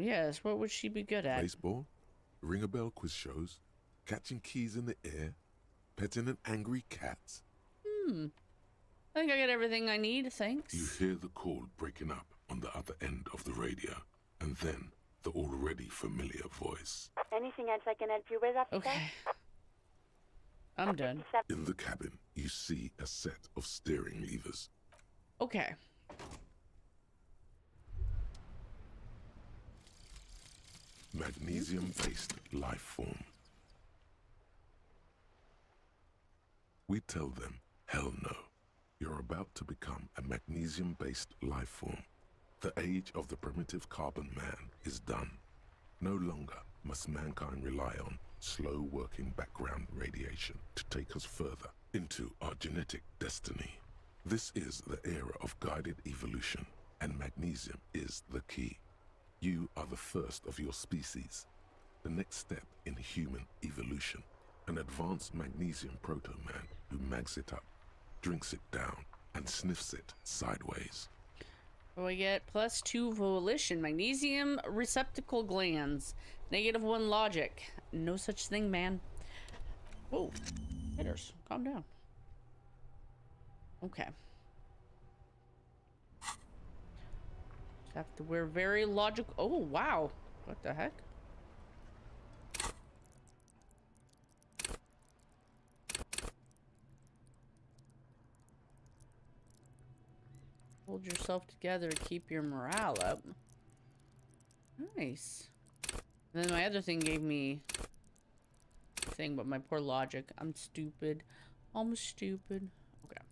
Yes, what would she be good at? Baseball, ring-a-bell quiz shows, catching keys in the air, petting an angry cat. I think I got everything I need, thanks. You hear the call breaking up on the other end of the radio, and then the already familiar voice. Anything else I can help you with, officer? Okay. I'm done. In the cabin, you see a set of steering levers. Okay. Magnesium-based life form. We tell them, hell no. You're about to become a magnesium-based life form. The age of the primitive carbon man is done. No longer must mankind rely on slow-working background radiation to take us further into our genetic destiny. This is the era of guided evolution, and magnesium is the key. You are the first of your species, the next step in human evolution. An advanced magnesium proto-man who mags it up, drinks it down, and sniffs it sideways. We get +2 volition, magnesium receptacle glands, -1 logic. No such thing, man. Whoa, hitters, calm down. Okay. Just have to wear very logical. Oh, wow. What the heck? Hold yourself together to keep your morale up. Nice. And then my other thing gave me a thing, but my poor logic. I'm stupid. I'm stupid. Okay.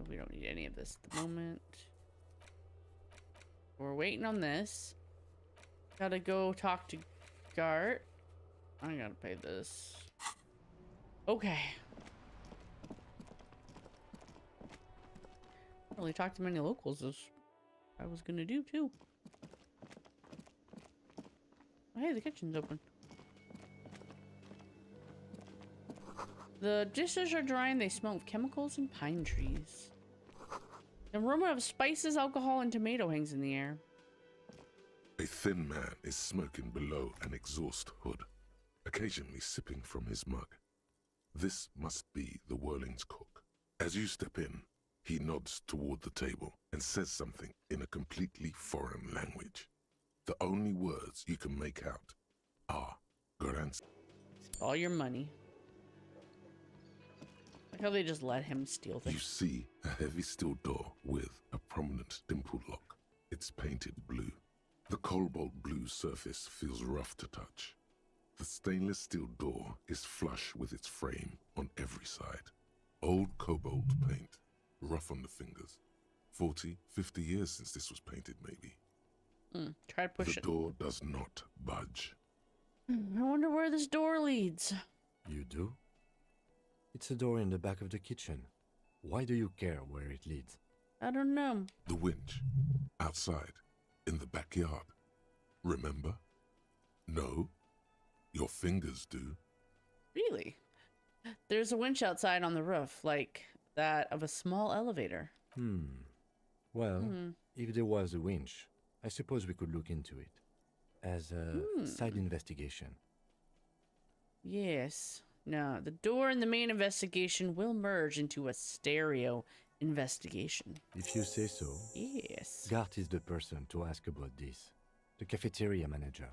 We don't need any of this at the moment. We're waiting on this. Gotta go talk to Gart. I gotta pay this. Okay. Really talked to many locals as I was gonna do too. Oh, hey, the kitchen's open. The dishes are dry and they smell of chemicals and pine trees. The aroma of spices, alcohol, and tomato hangs in the air. A thin man is smoking below an exhaust hood, occasionally sipping from his mug. This must be the Whirling's cook. As you step in, he nods toward the table and says something in a completely foreign language. The only words you can make out are Garant. All your money. Like how they just let him steal things. You see a heavy steel door with a prominent dimpled lock. It's painted blue. The cobalt blue surface feels rough to touch. The stainless steel door is flush with its frame on every side. Old cobalt paint, rough on the fingers. 40, 50 years since this was painted, maybe. Try to push the it. The door does not budge. I wonder where this door leads. You do? It's a door in the back of the kitchen. Why do you care where it leads? I don't know. The winch. Outside. In the backyard. Remember? No? Your fingers do. Really? There's a winch outside on the roof, like that of a small elevator. Well, if there was a winch, I suppose we could look into it. As a side investigation. Yes. No, the door and the main investigation will merge into a stereo investigation. If you say so. Yes. Gart is the person to ask about this. The cafeteria manager.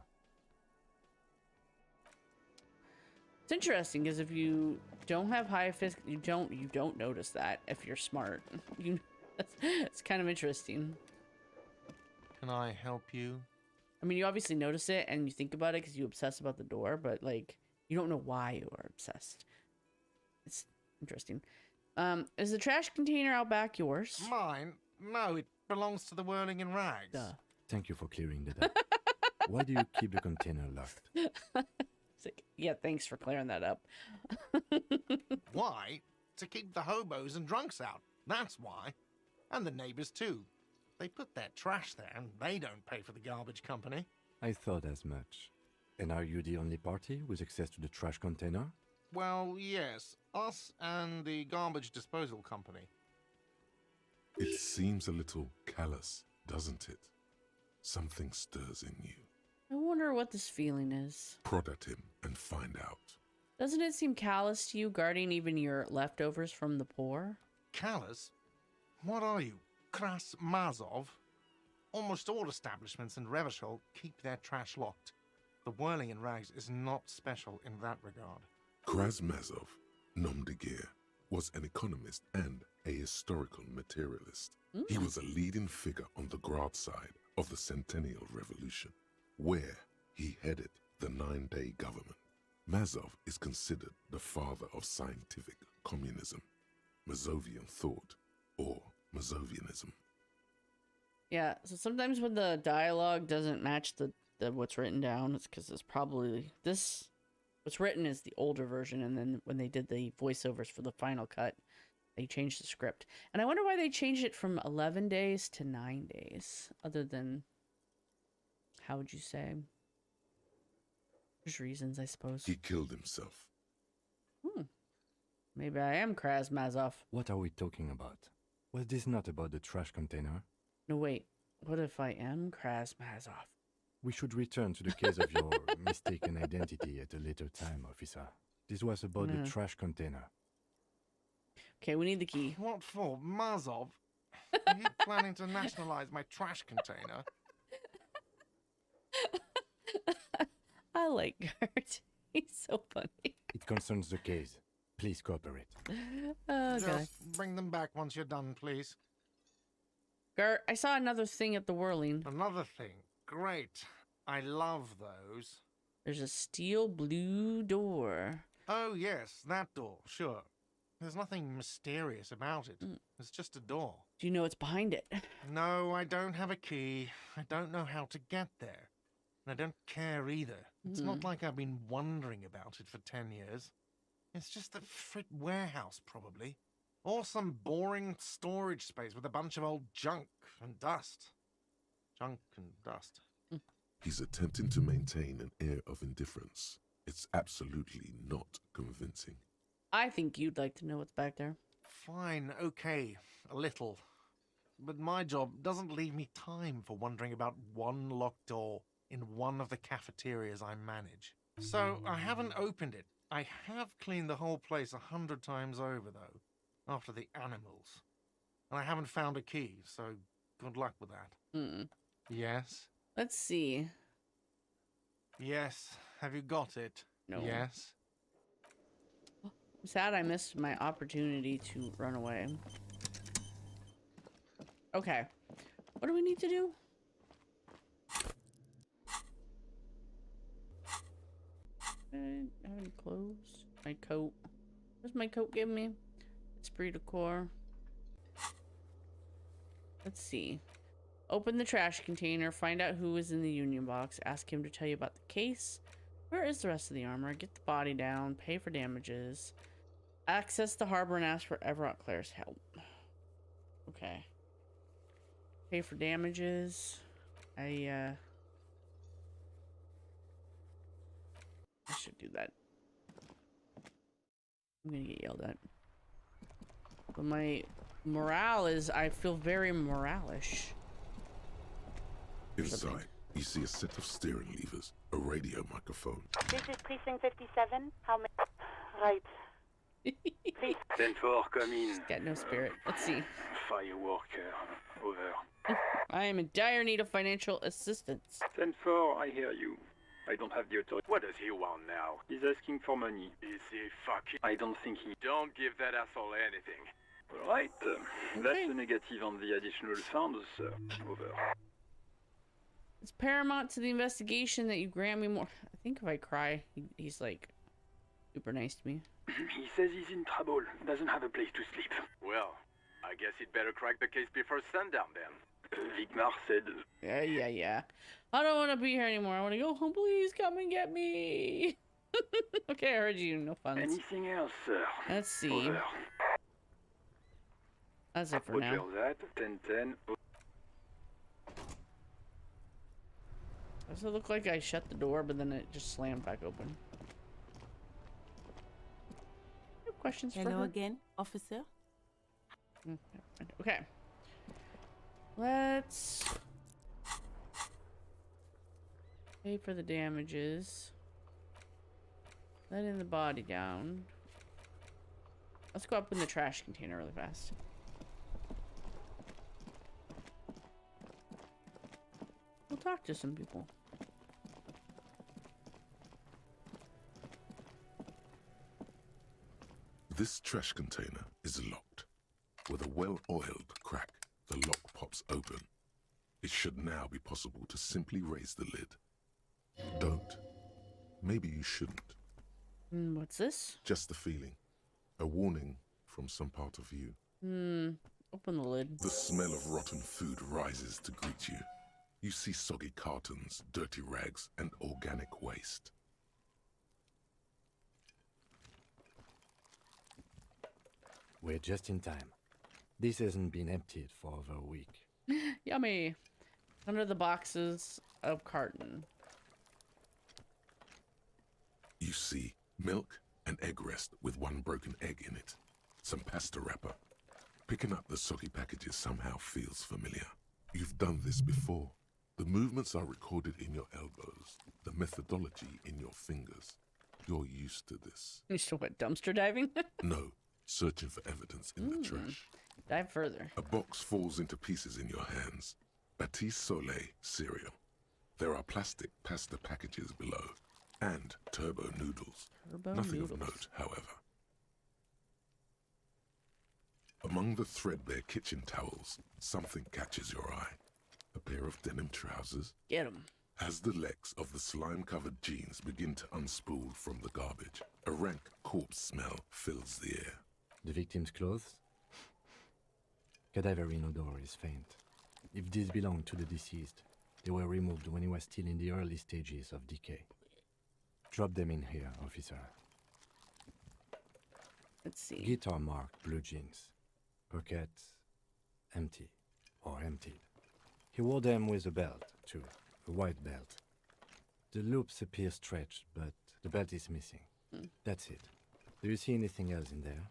It's interesting because if you don't have high fist, you don't notice that if you're smart. It's kind of interesting. Can I help you? I mean, you obviously notice it and you think about it because you obsess about the door, but like you don't know why you are obsessed. It's interesting. Is the trash container out back yours? Mine? No, it belongs to the Whirling in Rags. Duh. Thank you for clearing that up. Why do you keep the container locked? It's like, yeah, thanks for clearing that up. Why? To keep the hobos and drunks out. That's why. And the neighbors too. They put their trash there and they don't pay for the garbage company. I thought as much. And are you the only party with access to the trash container? Well, yes. Us and the garbage disposal company. It seems a little callous, doesn't it? Something stirs in you. I wonder what this feeling is. Prod at him and find out. Doesn't it seem callous to you, guarding even your leftovers from the poor? Callous? What are you, Kras Mazov? Almost all establishments in Revachol keep their trash locked. The Whirling in Rags is not special in that regard. Krasmazov, nom de guerre, was an economist and a historical materialist. He was a leading figure on the Grad side of the Centennial Revolution, where he headed the 9-day government. Mazov is considered the father of scientific communism, Mazovian thought, or Mazovianism. Yeah, so sometimes when the dialogue doesn't match the what's written down, it's because it's probably this. What's written is the older version, and then when they did the voiceovers for the final cut, they changed the script. And I wonder why they changed it from 11 days to 9 days, other than, how would you say? There's reasons, I suppose. He killed himself. Maybe I am Krasmazov. What are we talking about? Was this not about the trash container? No, wait. What if I am Krasmazov? We should return to the case of your mistaken identity at a later time, officer. This was about the trash container. Okay, we need the key. What for? Mazov? Are you planning to nationalize my trash container? I like Gert. He's so funny. It concerns the case. Please cooperate. Okay. Just bring them back once you're done, please. Gert, I saw another thing at the whirling. Another thing. Great. I love those. There's a steel blue door. Oh, yes, that door, sure. There's nothing mysterious about it. It's just a door. Do you know what's behind it? No, I don't have a key. I don't know how to get there. And I don't care either. It's not like I've been wondering about it for 10 years. It's just a frit warehouse, probably. Or some boring storage space with a bunch of old junk and dust. Junk and dust. He's attempting to maintain an air of indifference. It's absolutely not convincing. I think you'd like to know what's back there. Fine, okay, a little. But my job doesn't leave me time for wondering about one locked door in one of the cafeterias I manage. So I haven't opened it. I have cleaned the whole place 100 times over, though, after the animals. And I haven't found a key, so good luck with that. Yes? Let's see. Yes. Have you got it? No. Yes? I'm sad I missed my opportunity to run away. Okay. What do we need to do? I have any clothes? My coat. What's my coat give me? Esprit de corps. Let's see. Open the trash container. Find out who is in the union box. Ask him to tell you about the case. Where is the rest of the armor? Get the body down. Pay for damages. Access the harbor and ask for Everett Claire's help. Okay. Pay for damages. I should do that. I'm gonna get yelled at. But my morale is, I feel very moralish. Inside, you see a set of steering levers, a radio microphone. This is Precinct 57. How many? Right. Please. 10-4, come in. Got no spirit. Let's see. Fireworker, over. I am in dire need of financial assistance. 10-4, I hear you. I don't have the authority. What does he want now? He's asking for money. Is he fucking... I don't think he... Don't give that asshole anything. Alright, that's a negative on the additional funds, sir. Over. It's paramount to the investigation that you grant me more. I think if I cry, he's like super nice to me. He says he's in trouble. Doesn't have a place to sleep. Well, I guess he'd better crack the case before sundown then. Vigmar said... Yeah. I don't want to be here anymore. I want to go home. Please come and get me. Okay, I heard you. No funds. Anything else, sir? Let's see. Over. That's it for now. Roger that. 10-10. Does it look like I shut the door, but then it just slammed back open? I have questions for her. Hello again, officer. Okay. Let's pay for the damages. Letting the body down. Let's go up in the trash container really fast. We'll talk to some people. This trash container is locked. With a well-oiled crack, the lock pops open. It should now be possible to simply raise the lid. Don't. Maybe you shouldn't. What's this? Just the feeling. A warning from some part of you. Open the lid. The smell of rotten food rises to greet you. You see soggy cartons, dirty rags, and organic waste. We're just in time. This hasn't been emptied for over a week. Yummy. Under the boxes of carton. You see milk and egg rest with one broken egg in it. Some pasta wrapper. Picking up the soggy packages somehow feels familiar. You've done this before. The movements are recorded in your elbows, the methodology in your fingers. You're used to this. You still what, dumpster diving? No, searching for evidence in the trash. Dive further. A box falls into pieces in your hands. Batiste Soleil cereal. There are plastic pasta packages below. And turbo noodles. Nothing of note, however. Among the threadbare kitchen towels, something catches your eye. A pair of denim trousers. Get 'em. As the legs of the slime-covered jeans begin to unspool from the garbage, a rank corpse smell fills the air. The victim's clothes? Cadaverine odor is faint. If these belong to the deceased, they were removed when he was still in the early stages of decay. Drop them in here, officer. Let's see. Guitar marked blue jeans. Pockets empty or emptied. He wore them with a belt, too. A white belt. The loops appear stretched, but the belt is missing. That's it. Do you see anything else in there?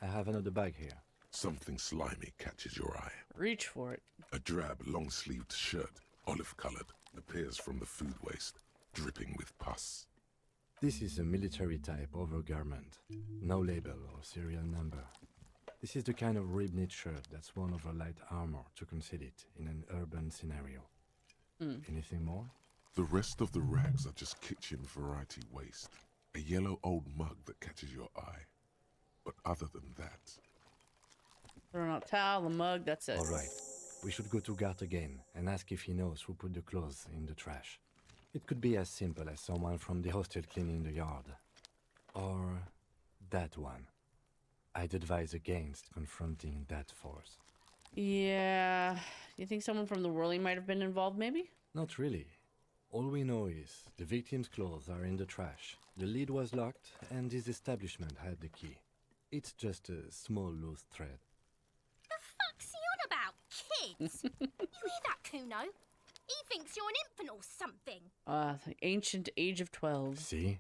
I have another bag here. Something slimy catches your eye. Reach for it. A drab, long-sleeved shirt, olive-colored, appears from the food waste, dripping with pus. This is a military-type overgarment. No label or serial number. This is the kind of rib-knit shirt that's worn over light armor to conceal it in an urban scenario. Anything more? The rest of the rags are just kitchen variety waste. A yellow old mug that catches your eye. But other than that... Thrown out towel, the mug, that's it. All right. We should go to Gart again and ask if he knows who put the clothes in the trash. It could be as simple as someone from the hostel cleaning the yard. Or that one. I'd advise against confronting that force. Yeah. You think someone from the whirling might have been involved, maybe? Not really. All we know is the victim's clothes are in the trash. The lid was locked, and his establishment had the key. It's just a small loose thread. The fuck's he on about, kids? You hear that, Kuno? He thinks you're an infant or something. The ancient age of 12. See?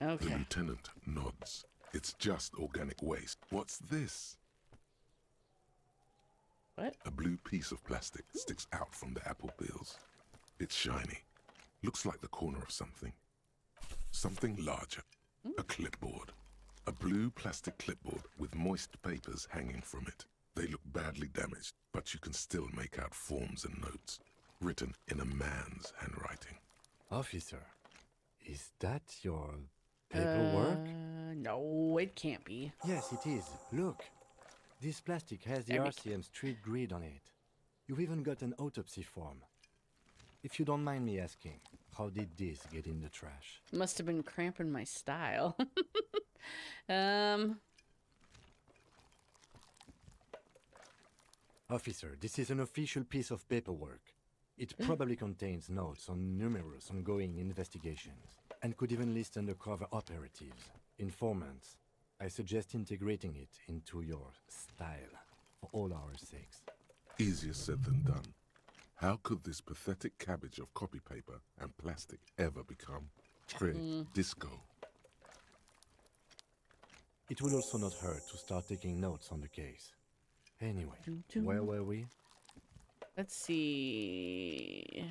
Okay. The lieutenant nods. It's just organic waste. What's this? What? A blue piece of plastic sticks out from the apple peels. It's shiny. Looks like the corner of something. Something larger. A clipboard. A blue plastic clipboard with moist papers hanging from it. They look badly damaged, but you can still make out forms and notes, written in a man's handwriting. Officer, is that your paperwork? No, it can't be. Yes, it is. Look. This plastic has the RCM street grid on it. You've even got an autopsy form. If you don't mind me asking, how did this get in the trash? Must have been cramping my style. Officer, this is an official piece of paperwork. It probably contains notes on numerous ongoing investigations, and could even list undercover operatives, informants. I suggest integrating it into your style, for all our sakes. Easier said than done. How could this pathetic cabbage of copy paper and plastic ever become disco? It will also not hurt to start taking notes on the case. Anyway, where were we? Let's see.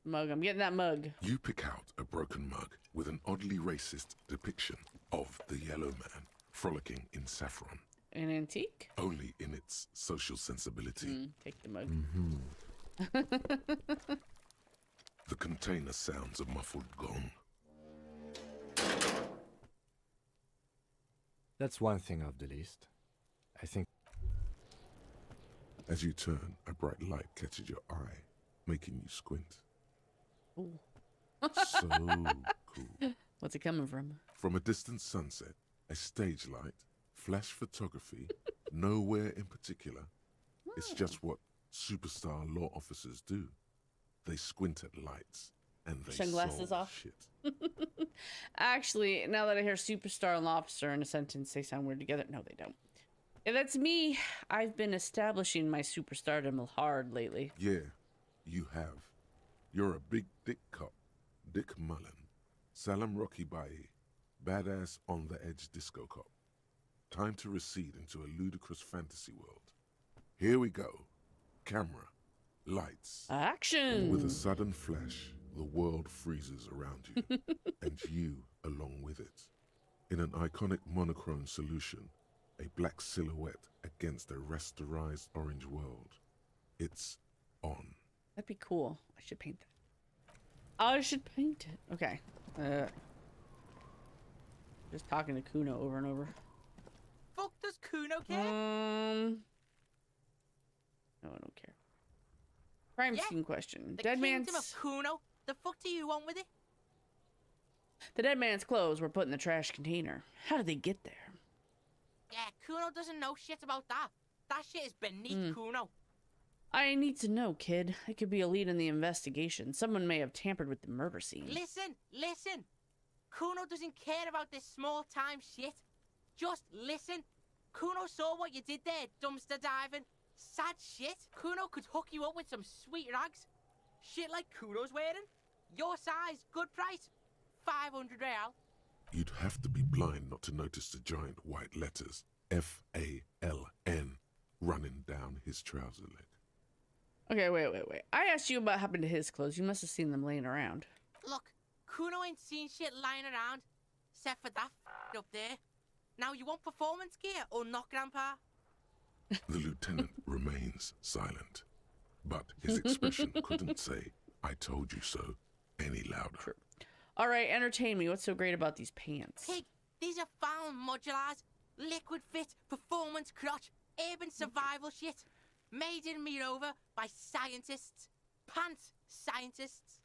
Mug. I'm getting that mug. You pick out a broken mug with an oddly racist depiction of the yellow man frolicking in saffron. An antique? Only in its social sensibility. Take the mug. The container sounds a muffled gong. That's one thing off the list. I think... As you turn, a bright light catches your eye, making you squint. Ooh. So cool. What's it coming from? From a distant sunset, a stage light, flash photography, nowhere in particular. It's just what superstar law officers do. They squint at lights and they Sunglasses solve off. shit. Actually, now that I hear superstar and lobster in a sentence, they sound weird together. No, they don't. Yeah, that's me. I've been establishing my superstardom hard lately. Yeah, you have. You're a big dick cop, Dick Mullen, Salam Rocky Bayi, badass on the edge disco cop. Time to recede into a ludicrous fantasy world. Here we go. Camera, lights. Action! With a sudden flash, the world freezes around you, and you along with it. In an iconic monochrome solution, a black silhouette against a rasterized orange world. It's on. That'd be cool. I should paint that. I should paint it. Okay. Just talking to Kuno over and over. Fuck does Kuno care? No, I don't care. Crime scene question. The Dead kingdom man's... of Kuno? The fuck do you want with it? The dead man's clothes were put in the trash container. How did they get there? Yeah, Kuno doesn't know shit about that. That shit is beneath Kuno. I need to know, kid. I could be a lead in the investigation. Someone may have tampered with the murder scene. Listen. Kuno doesn't care about this small-time shit. Just listen. Kuno saw what you did there, dumpster diving. Sad shit. Kuno could hook you up with some sweet rags. Shit like Kuno's wearing. Your size, good price. 500 real. You'd have to be blind not to notice the giant white letters, F-A-L-N, running down his trouser leg. Okay, wait. I asked you about what happened to his clothes. You must have seen them laying around. Look, Kuno ain't seen shit lying around, except for that up there. Now, you want performance gear or not, Grandpa? The lieutenant remains silent, but his expression couldn't say, I told you so, any louder. True. All right, entertain me. What's so great about these pants? Pig, these are found modulars, liquid fit, performance crotch, urban survival shit. Made in Mirova by scientists. Pants scientists.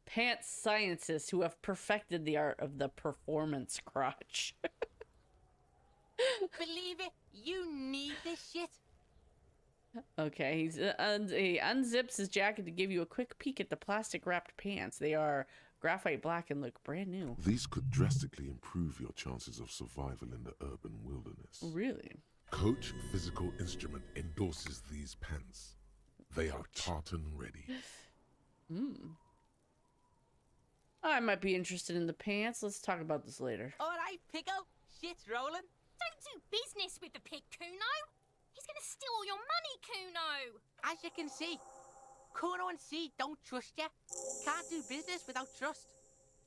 Pants scientists who have perfected the art of the performance crotch. Believe it, you need this shit. Okay, he unzips his jacket to give you a quick peek at the plastic-wrapped pants. They are graphite black and look brand new. These could drastically improve your chances of survival in the urban wilderness. Really? Coach Physical Instrument endorses these pants. They are tartan ready. I might be interested in the pants. Let's talk about this later. All right, Pico, shit's rolling. Don't do business with the pig, Kuno. He's gonna steal all your money, Kuno. As you can see, Kuno and C don't trust you. Can't do business without trust.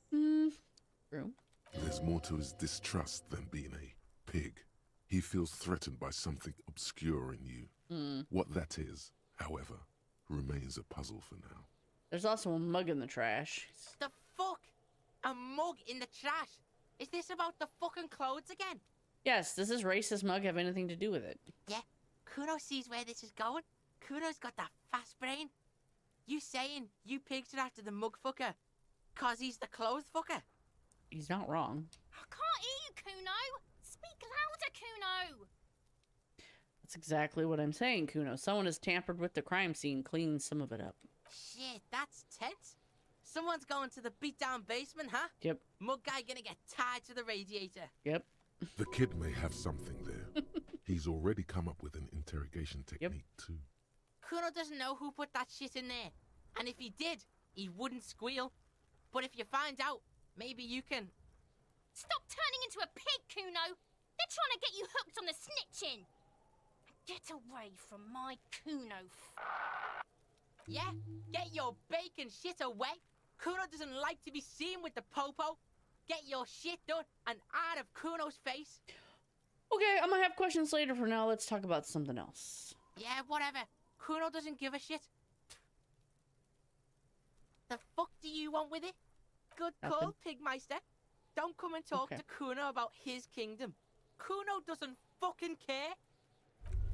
True. There's more to his distrust than being a pig. He feels threatened by something obscure in you. What that is, however, remains a puzzle for now. There's also a mug in the trash. The fuck? A mug in the trash? Is this about the fucking clothes again? Yes, does this racist mug have anything to do with it? Yeah, Kuno sees where this is going. Kuno's got that fast brain. You saying you pigs are after the mug fucker cause he's the clothes fucker? He's not wrong. I can't hear you, Kuno. Speak louder, Kuno. That's exactly what I'm saying, Kuno. Someone has tampered with the crime scene, cleaned some of it up. Shit, that's tense. Someone's going to the beat-down basement, huh? Yep. Mug guy gonna get tied to the radiator. Yep. The kid may have something there. He's already come up with an interrogation technique, too. Kuno doesn't know who put that shit in there. And if he did, he wouldn't squeal. But if you find out, maybe you can... Stop turning into a pig, Kuno. They're trying to get you hooked on the snitching. Get away from my Kuno. Yeah, get your bacon shit away. Kuno doesn't like to be seen with the popo. Get your shit done and out of Kuno's face. Okay, I'm gonna have questions later. For now, let's talk about something else. Yeah, whatever. Kuno doesn't give a shit. The fuck do you want with it? Good call, Pigmeister. Don't come and talk to Kuno about his kingdom. Kuno doesn't fucking care.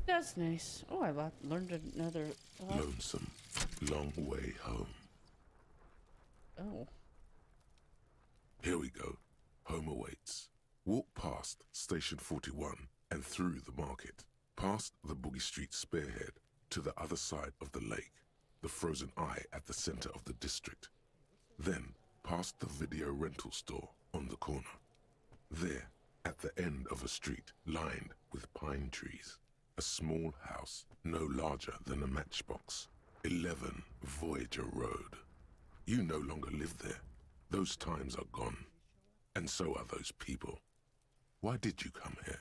That's nice. Oh, I learned another. Lonesome. Long way home. Oh. Here we go. Home awaits. Walk past Station 41 and through the market, past the Boogie Street spearhead to the other side of the lake, the frozen eye at the center of the district. Then past the video rental store on the corner. There, at the end of a street lined with pine trees, a small house no larger than a matchbox. 11 Voyager Road. You no longer live there. Those times are gone. And so are those people. Why did you come here?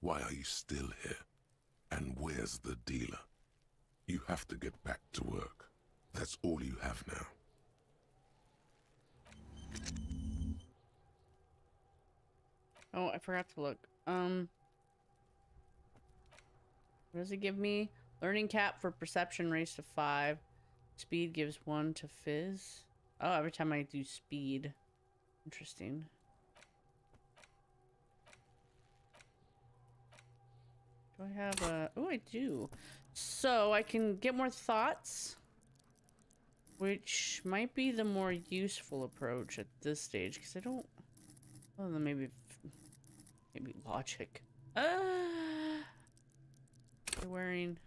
Why are you still here? And where's the dealer? You have to get back to work. That's all you have now. Oh, I forgot to look. What does it give me? Learning cap for perception raised to 5. Speed gives 1 to fizz. Oh, every time I do speed. Interesting. Do I have a... Oh, I do. So I can get more thoughts, which might be the more useful approach at this stage, because I don't... Well, then maybe logic. They're wearing...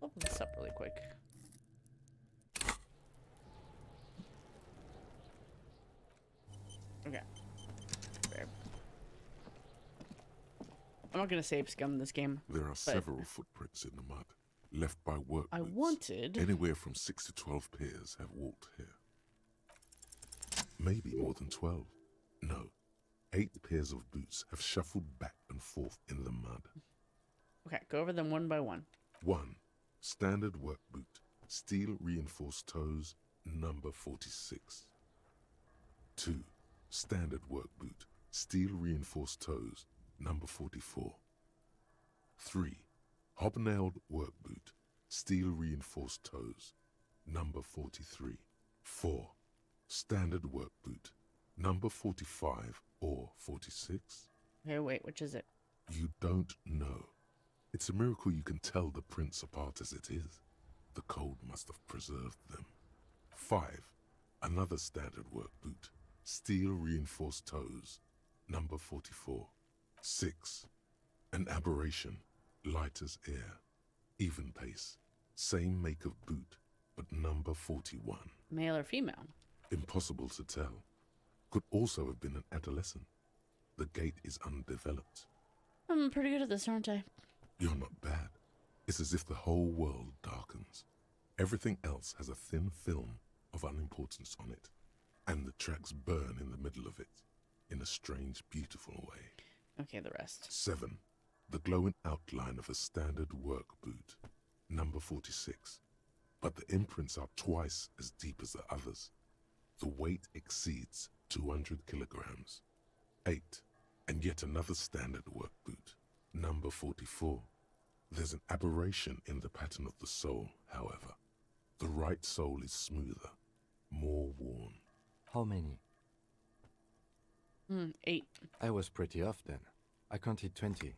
Open this up really quick. Okay. Fair. I'm not gonna save scum this game. There are several footprints in the mud, left by work I boots. wanted... Anywhere from 6 to 12 pairs have walked here. Maybe more than 12. No. 8 pairs of boots have shuffled back and forth in the mud. Okay, go over them one by one. 1. Standard work boot, steel reinforced toes, number 46. 2. Standard work boot, steel reinforced toes, number 44. 3. Hobnailed work boot, steel reinforced toes, number 43. 4. Standard work boot, number 45 or 46. Okay, wait, which is it? You don't know. It's a miracle you can tell the prints apart as it is. The cold must have preserved them. 5. Another standard work boot, steel reinforced toes, number 44. 6. An aberration, light as air, even pace, same make of boot, but number 41. Male or female? Impossible to tell. Could also have been an adolescent. The gait is undeveloped. I'm pretty good at this, aren't I? You're not bad. It's as if the whole world darkens. Everything else has a thin film of unimportance on it, and the tracks burn in the middle of it, in a strange, beautiful way. Okay, the rest. 7. The glowing outline of a standard work boot, number 46. But the imprints are twice as deep as the others. The weight exceeds 200 kilograms. 8. And yet another standard work boot, number 44. There's an aberration in the pattern of the sole, however. The right sole is smoother, more worn. How many? 8. I was pretty off then. I counted 20.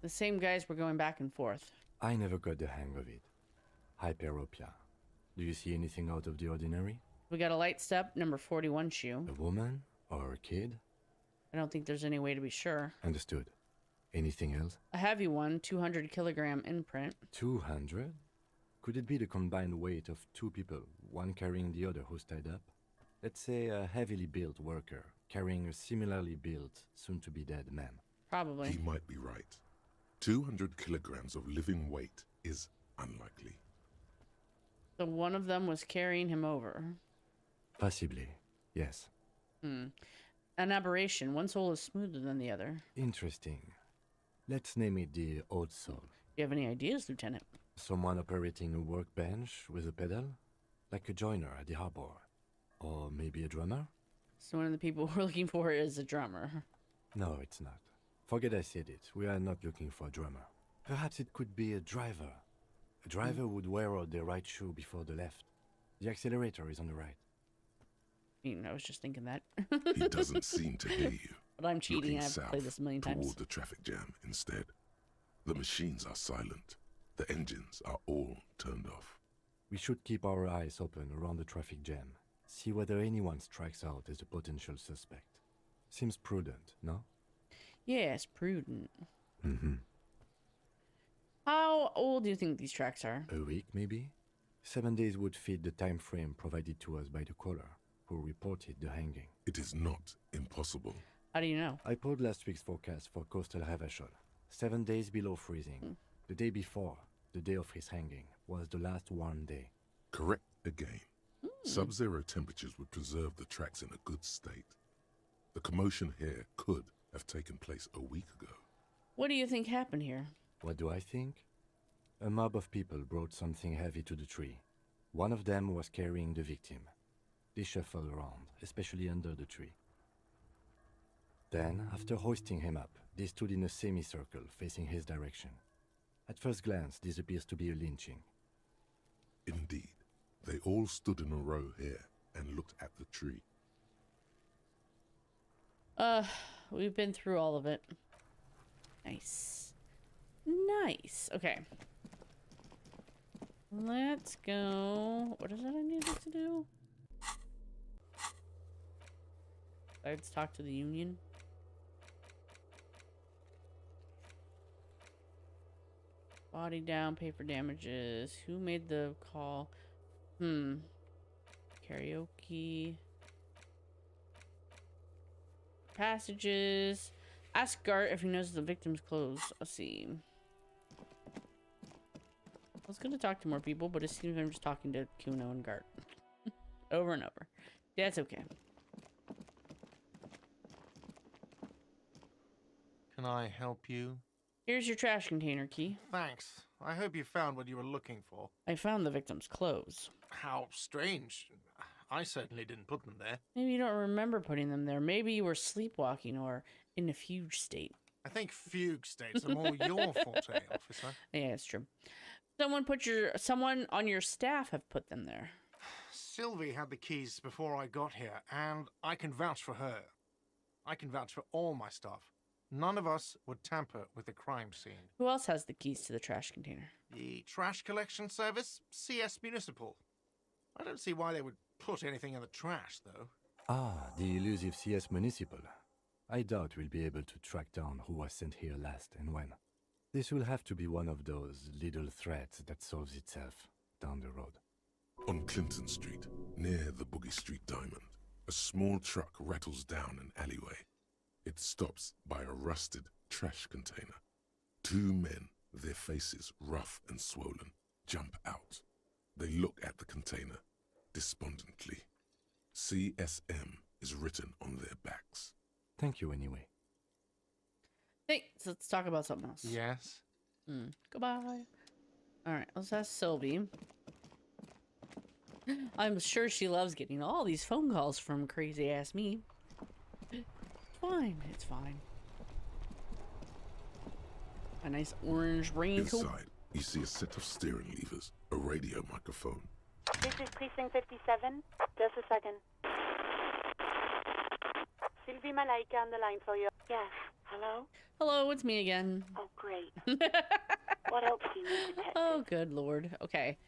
The same guys were going back and forth. I never got the hang of it. Hyperopia. Do you see anything out of the ordinary? We got a light step, number 41 shoe. A woman? Or a kid? I don't think there's any way to be sure. Understood. Anything else? A heavy one, 200 kilogram imprint. 200? Could it be the combined weight of 2 people, one carrying the other who's tied up? Let's say a heavily built worker carrying a similarly built, soon-to-be-dead man. Probably. He might be right. 200 kilograms of living weight is unlikely. So one of them was carrying him over. Possibly, yes. An aberration. One sole is smoother than the other. Interesting. Let's name it the old soul. Do you have any ideas, Lieutenant? Someone operating a workbench with a pedal? Like a joiner at the harbor. Or maybe a drummer? So one of the people we're looking for is a drummer. No, it's not. Forget I said it. We are not looking for a drummer. Perhaps it could be a driver. A driver would wear out the right shoe before the left. The accelerator is on the right. I was just thinking that. He doesn't seem to hear you. But I'm cheating. Looking I've played this a million times. toward the traffic jam instead. The machines are silent. The engines are all turned off. We should keep our eyes open around the traffic jam. See whether anyone strikes out as a potential suspect. Seems prudent, no? Yes, prudent. Mm-hmm. How old do you think these tracks are? A week, maybe? 7 days would fit the time frame provided to us by the caller, who reported the hanging. It is not impossible. How do you know? I pulled last week's forecast for coastal Havashol. 7 days below freezing. The day before, the day of his hanging, was the last warm day. Correct again. Sub-zero temperatures would preserve the tracks in a good state. The commotion here could have taken place a week ago. What do you think happened here? What do I think? A mob of people brought something heavy to the tree. One of them was carrying the victim. They shuffled around, especially under the tree. Then, after hoisting him up, they stood in a semicircle facing his direction. At first glance, this appears to be a lynching. Indeed. They all stood in a row here and looked at the tree. We've been through all of it. Nice. Nice. Okay. Let's go. What is it I needed to do? Let's talk to the union. Body down, pay for damages. Who made the call? Karaoke. Passages. Ask Gart if he knows the victim's clothes. Let's see. I was gonna talk to more people, but it seems I'm just talking to Kuno and Gart. Over and over. That's okay. Can I help you? Here's your trash container key. Thanks. I hope you found what you were looking for. I found the victim's clothes. How strange. I certainly didn't put them there. Maybe you don't remember putting them there. Maybe you were sleepwalking or in a fugue state. I think fugue states are more your forte, officer. Yeah, it's true. Someone on your staff have put them there. Sylvie had the keys before I got here, and I can vouch for her. I can vouch for all my staff. None of us would tamper with the crime scene. Who else has the keys to the trash container? The trash collection service, CS Municipal. I don't see why they would put anything in the trash, though. Ah, the elusive CS Municipal. I doubt we'll be able to track down who was sent here last and when. This will have to be one of those little threats that solves itself down the road. On Clinton Street, near the Boogie Street Diamond, a small truck rattles down an alleyway. It stops by a rusted trash container. Two men, their faces rough and swollen, jump out. They look at the container, despondently. CSM is written on their backs. Thank you anyway. Thanks. Let's talk about something else. Yes? Goodbye. Alright, let's ask Sylvie. I'm sure she loves getting all these phone calls from crazy ass me. It's fine. A nice orange raincoat. Inside, you see a set of steering levers, a radio microphone. This is Precinct 57. Just a second. Sylvie Malaika on the line for you. Yes. Hello? Hello, it's me again. Oh, great. What else do you need, detective? Oh, good lord. Okay.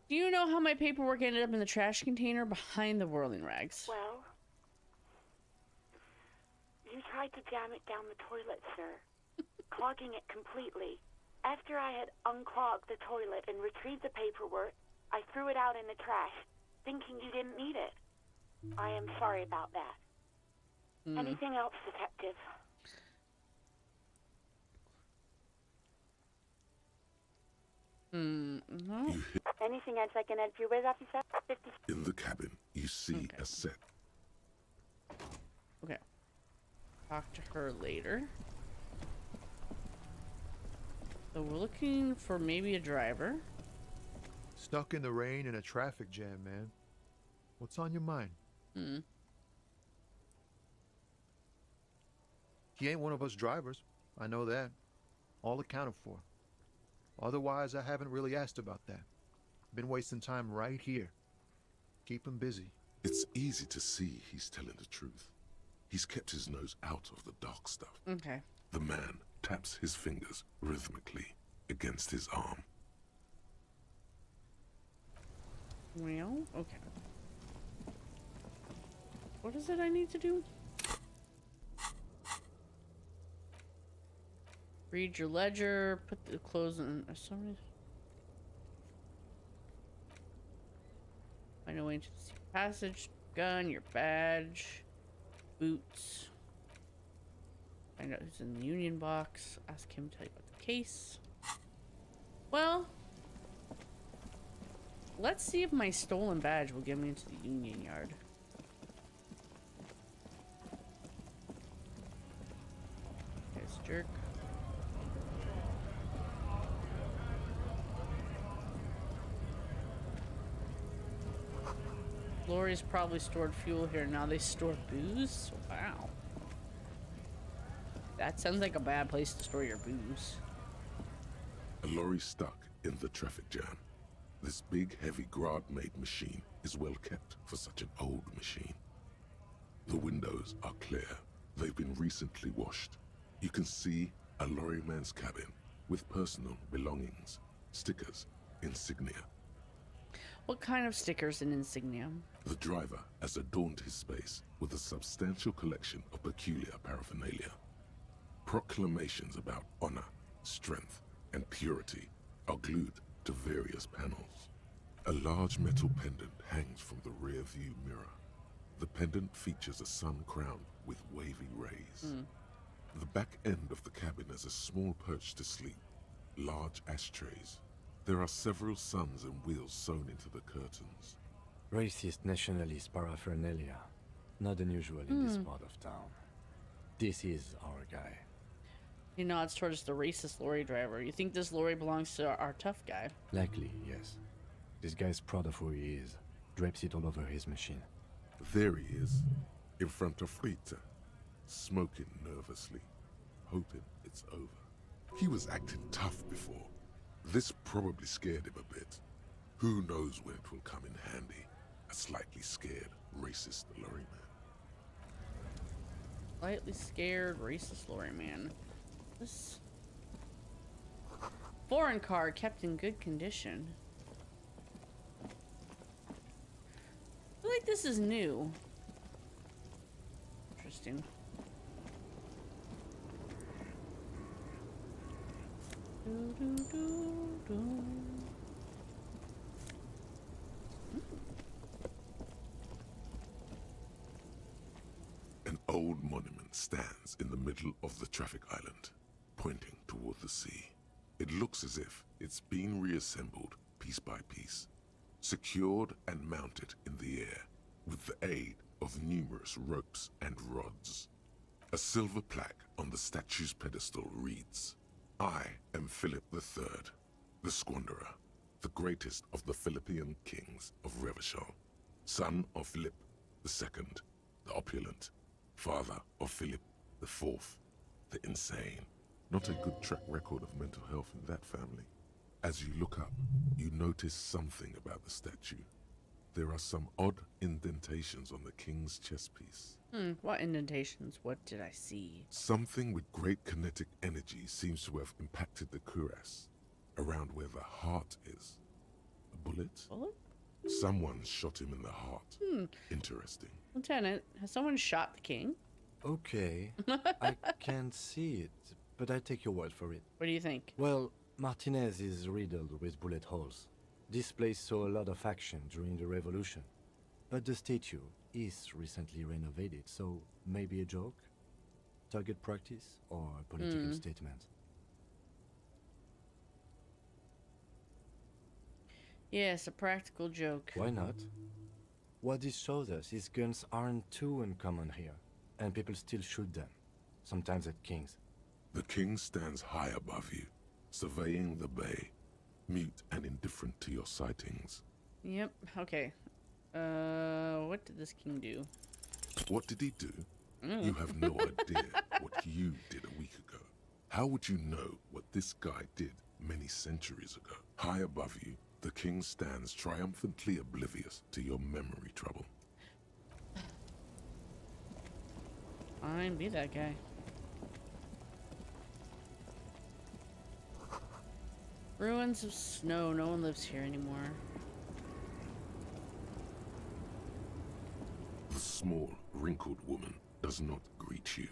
Do you know how my paperwork ended up in the trash container behind the whirling rags? Well, you tried to jam it down the toilet, sir, clogging it completely. After I had unclogged the toilet and retrieved the paperwork, I threw it out in the trash, thinking you didn't need it. I am sorry about that. Anything else, detective? No. Anything else I can help you with, officer? In the cabin, you see a set. Okay. Talk to her later. So we're looking for maybe a driver. Stuck in the rain in a traffic jam, man. What's on your mind? He ain't one of us drivers. I know that. All accounted for. Otherwise, I haven't really asked about that. Been wasting time right here. Keep him busy. It's easy to see he's telling the truth. He's kept his nose out of the dark stuff. Okay. The man taps his fingers rhythmically against his arm. Well, okay. What is it I need to do? Read your ledger, put the clothes in. Somebody. Find a way into the secret passage. Gun, your badge, boots. Find out who's in the union box. Ask him to tell you about the case. Well, let's see if my stolen badge will get me into the union yard. This jerk. Lorries probably stored fuel here. Now they store booze? Wow. That sounds like a bad place to store your booze. A lorry stuck in the traffic jam. This big, heavy Grad-made machine is well kept for such an old machine. The windows are clear. They've been recently washed. You can see a lorryman's cabin with personal belongings, stickers, insignia. What kind of stickers and insignia? The driver has adorned his space with a substantial collection of peculiar paraphernalia. Proclamations about honor, strength, and purity are glued to various panels. A large metal pendant hangs from the rear view mirror. The pendant features a sun crown with wavy rays. The back end of the cabin has a small perch to sleep, large ashtrays. There are several suns and wheels sewn into the curtains. Racist nationalist paraphernalia. Not unusual in this part of town. This is our guy. He nods towards the racist lorry driver. You think this lorry belongs to our tough guy? Likely, yes. This guy's proud of who he is. Drapes it all over his machine. There he is, in front of Rita, smoking nervously, hoping it's over. He was acting tough before. This probably scared him a bit. Who knows when it will come in handy? A slightly scared, racist lorryman. Slightly scared, racist lorryman. This foreign car kept in good condition. I feel like this is new. Interesting. An old monument stands in the middle of the traffic island, pointing toward the sea. It looks as if it's been reassembled piece by piece, secured and mounted in the air with the aid of numerous ropes and rods. A silver plaque on the statue's pedestal reads, "I am Philip III, the Squanderer, the greatest of the Philippian kings of Revachol, son of Philip II, the opulent, father of Philip IV, the insane." Not a good track record of mental health in that family. As you look up, you notice something about the statue. There are some odd indentations on the king's chest piece. What indentations? What did I see? Something with great kinetic energy seems to have impacted the cuirass, around where the heart is. A bullet? Bullet? Someone shot him in the heart. Interesting. Lieutenant, has someone shot the king? Okay, I can't see it, but I take your word for it. What do you think? Well, Martinez is riddled with bullet holes. This place saw a lot of action during the revolution. But the statue is recently renovated, so maybe a joke? Target practice or a political statement? Yes, a practical joke. Why not? What this shows us is guns aren't too uncommon here, and people still shoot them, sometimes at kings. The king stands high above you, surveying the bay, mute and indifferent to your sightings. Yep, okay. What did this king do? What did he do? You have no idea what you did a week ago. How would you know what this guy did many centuries ago? High above you, the king stands triumphantly oblivious to your memory trouble. Fine, be that guy. Ruins of snow. No one lives here anymore. The small, wrinkled woman does not greet you.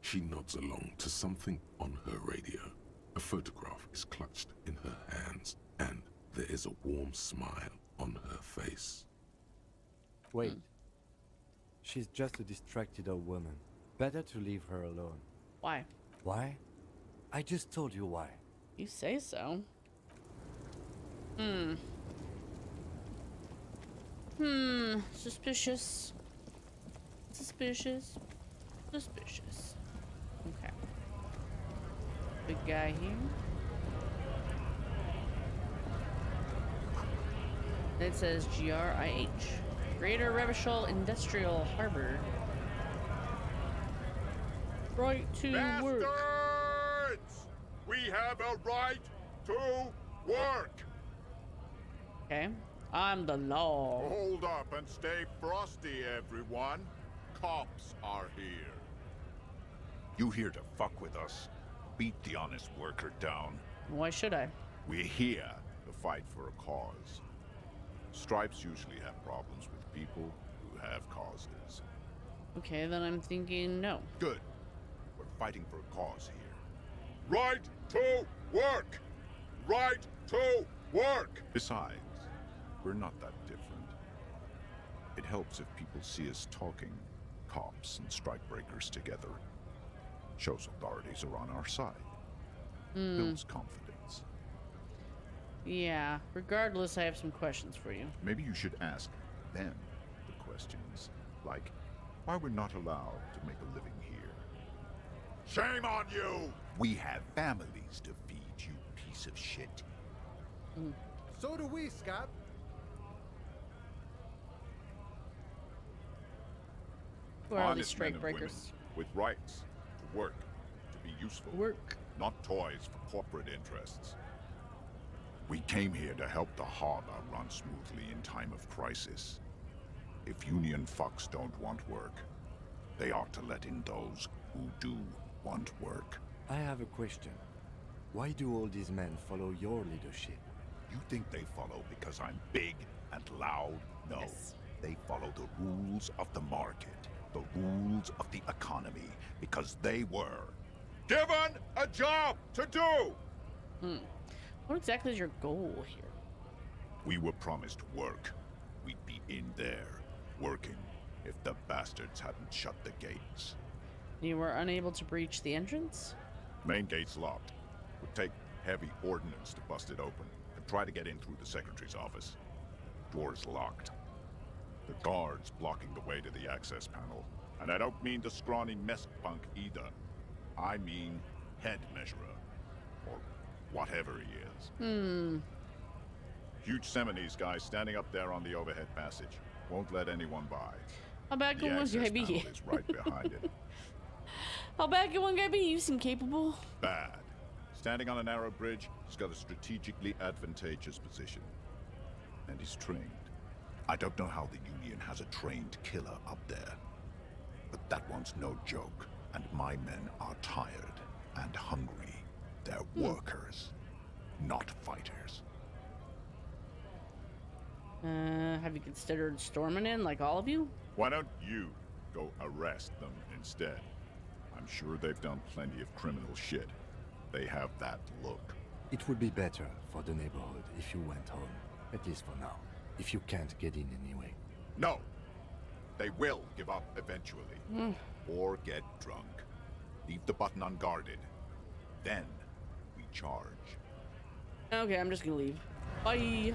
She nods along to something on her radio. A photograph is clutched in her hands, and there is a warm smile on her face. Wait. She's just a distracted old woman. Better to leave her alone. Why? Why? I just told you why. You say so. Suspicious. Suspicious. Suspicious. Okay. Big guy here. It says GRIH. Greater Revachol Industrial Harbor. Right to work. Bastards! We have a right to work! Okay. I'm the law. Hold up and stay frosty, everyone. Cops are here. You here to fuck with us? Beat the honest worker down. Why should I? We're here to fight for a cause. Stripes usually have problems with people who have causes. Okay, then I'm thinking no. Good. We're fighting for a cause here. Right to work! Right to work! Besides, we're not that different. It helps if people see us talking, cops and strikebreakers together. Shows authorities are on our side. Builds confidence. Yeah, regardless, I have some questions for you. Maybe you should ask them the questions, like why we're not allowed to make a living here. Shame on you! We have families to feed, you piece of shit. So do we, Scott. Who are all these Honest men strike and women breakers? with rights to work, to be useful. Work. Not toys for corporate interests. We came here to help the harbor run smoothly in time of crisis. If union fucks don't want work, they ought to let in those who do want work. I have a question. Why do all these men follow your leadership? You think they follow because I'm big and loud? No. Yes. They follow the rules of the market, the rules of the economy, because they were given a job to do! What exactly is your goal here? We were promised work. We'd be in there, working, if the bastards hadn't shut the gates. You were unable to breach the entrance? Main gate's locked. Would take heavy ordnance to bust it open, and try to get in through the secretary's office. Door's locked. The guard's blocking the way to the access panel. And I don't mean the scrawny mess punk either. I mean head measurer. Or whatever he is. Huge Seminese guy standing up there on the overhead passage. Won't let anyone by. How bad The can one guy access be? panel is right behind it. How bad can one guy be? You seem capable. Bad. Standing on a narrow bridge, he's got a strategically advantageous position. And he's trained. I don't know how the Union has a trained killer up there. But that one's no joke. And my men are tired and hungry. They're workers, not fighters. Have you considered storming in like all of you? Why don't you go arrest them instead? I'm sure they've done plenty of criminal shit. They have that look. It would be better for the neighborhood if you went home, at least for now, if you can't get in anyway. No! They will give up eventually. Or get drunk. Leave the button unguarded. Then we charge. Okay, I'm just gonna leave. Bye.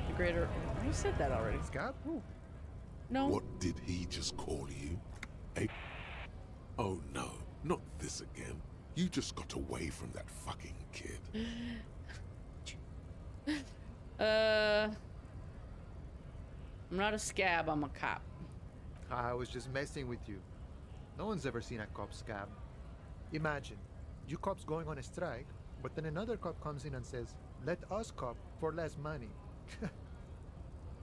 The greater... You said that already. Scott? No. What did he just call you? Oh no, not this again. You just got away from that fucking kid. I'm not a scab, I'm a cop. I was just messing with you. No one's ever seen a cop scab. Imagine, you cops going on a strike, but then another cop comes in and says, let us cop for less money.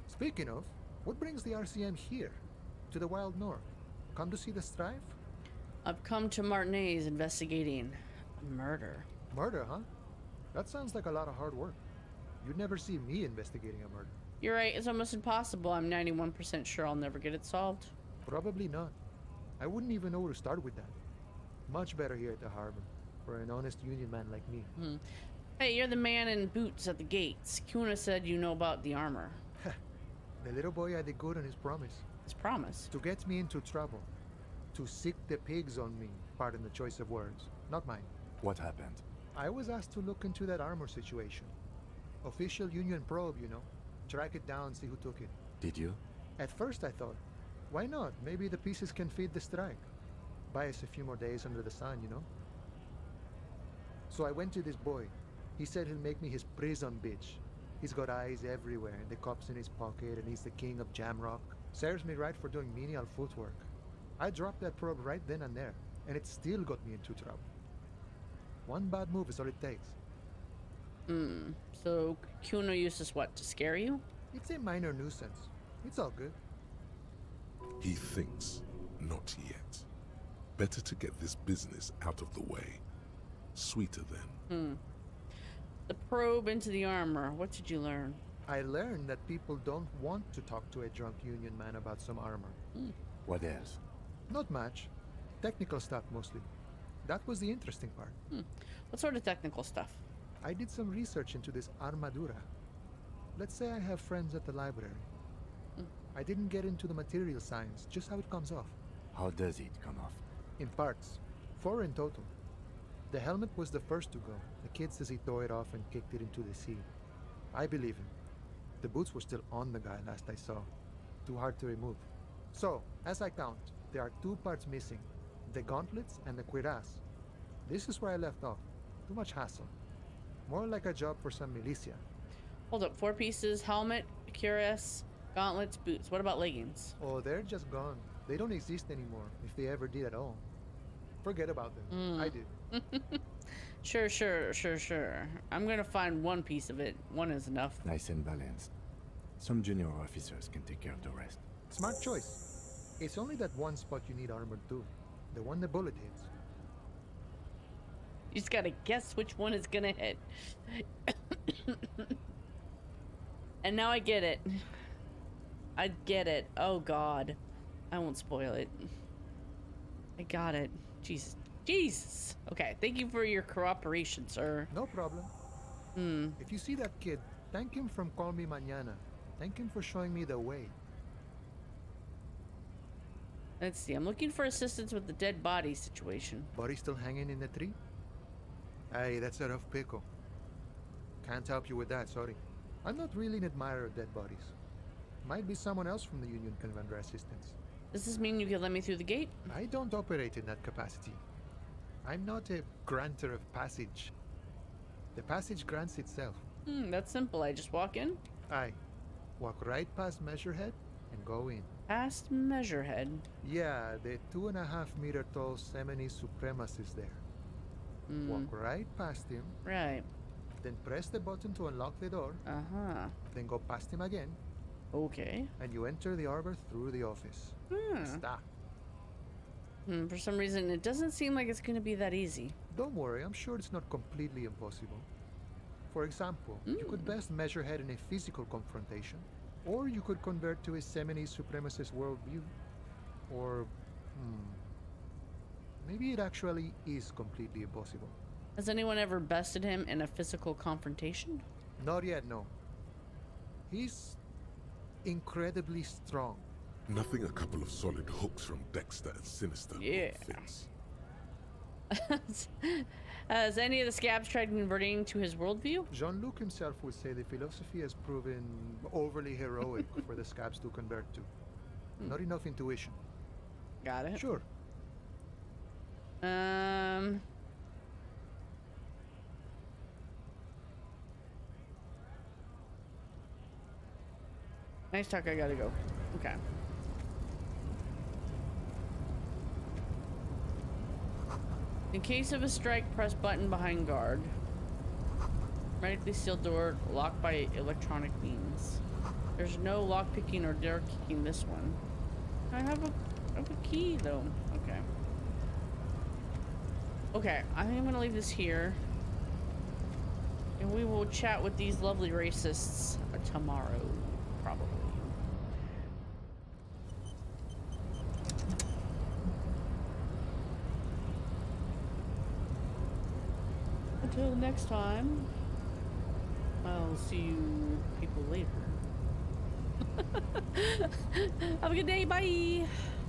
Speaking of, What brings the RCM here? To the wild north? Come to see the strife? I've come to Martinez investigating a murder. Murder, huh? That sounds like a lot of hard work. You'd never see me investigating a murder. You're right, it's almost impossible. I'm 91% sure I'll never get it solved. Probably not. I wouldn't even know where to start with that. Much better here at the harbor, for an honest union man like me. Hey, you're the man in boots at the gates. Kuna said you know about the armor. The little boy had it good on his promise. His promise? To get me into trouble. To sick the pigs on me. Pardon the choice of words. Not mine. What happened? I was asked to look into that armor situation. Official union probe, you know. Track it down, see who took it. Did you? At first I thought, why not? Maybe the pieces can feed the strike. Buy us a few more days under the sun, you know? So I went to this boy. He said he'll make me his prison bitch. He's got eyes everywhere, and the cops in his pocket, and he's the king of Jamrock. Serves me right for doing menial footwork. I dropped that probe right then and there, and it still got me into trouble. One bad move is all it takes. So Kuno used this what, to scare you? It's a minor nuisance. It's all good. He thinks, not yet. Better to get this business out of the way. Sweeter then. The probe into the armor. What did you learn? I learned that people don't want to talk to a drunk union man about some armor. What else? Not much. Technical stuff mostly. That was the interesting part. What sort of technical stuff? I did some research into this armadura. Let's say I have friends at the library. I didn't get into the material science, just how it comes off. How does it come off? In parts. 4 in total. The helmet was the first to go. The kid says he tore it off and kicked it into the sea. I believe him. The boots were still on the guy last I saw. Too hard to remove. So, as I count, there are 2 parts missing. The gauntlets and the cuirass. This is where I left off. Too much hassle. More like a job for some militia. Hold up, 4 pieces, helmet, cuirass, gauntlets, boots. What about leggings? Oh, they're just gone. They don't exist anymore, if they ever did at all. Forget about them. I did. Sure. I'm gonna find 1 piece of it. 1 is enough. Nice and balanced. Some junior officers can take care of the rest. Smart choice. It's only that one spot you need armored too. The one the bullet hits. You just gotta guess which one is gonna hit. And now I get it. I get it. Oh god. I won't spoil it. I got it. Jesus. Okay, thank you for your cooperation, sir. No problem. If you see that kid, thank him from Call Me Mañana. Thank him for showing me the way. Let's see. I'm looking for assistance with the dead body situation. Body still hanging in the tree? Hey, that's a rough pickle. Can't help you with that, sorry. I'm not really an admirer of dead bodies. Might be someone else from the Union can render assistance. Does this mean you can let me through the gate? I don't operate in that capacity. I'm not a granter of passage. The passage grants itself. That's simple. I just walk in? Aye. Walk right past Measurehead and go in. Past Measurehead? Yeah, the 2.5 meter tall Semini Supremus is there. Walk right past him. Right. Then press the button to unlock the door. Then go past him again. Okay. And you enter the arbor through the office. Stop. For some reason, it doesn't seem like it's going to be that easy. Don't worry, I'm sure it's not completely impossible. For example, you could best Measurehead in a physical confrontation, or you could convert to a Semini Supremacist worldview. Or, maybe it actually is completely impossible. Has anyone ever bested him in a physical confrontation? Not yet, no. He's incredibly strong. Nothing a couple of solid hooks from Dexter and Sinister won't fix. Has any of the scabs tried converting to his worldview? Jean-Luc himself would say the philosophy has proven overly heroic for the scabs to convert to. Not enough intuition. Got it. Sure. Nice talk, I gotta go. Okay. In case of a strike, press button behind guard. Hermetically sealed door locked by electronic means. There's no lock picking or door kicking this one. I have a key though. Okay. Okay, I think I'm gonna leave this here. And we will chat with these lovely racists tomorrow, probably. Until next time, I'll see you people later. Have a good day, bye!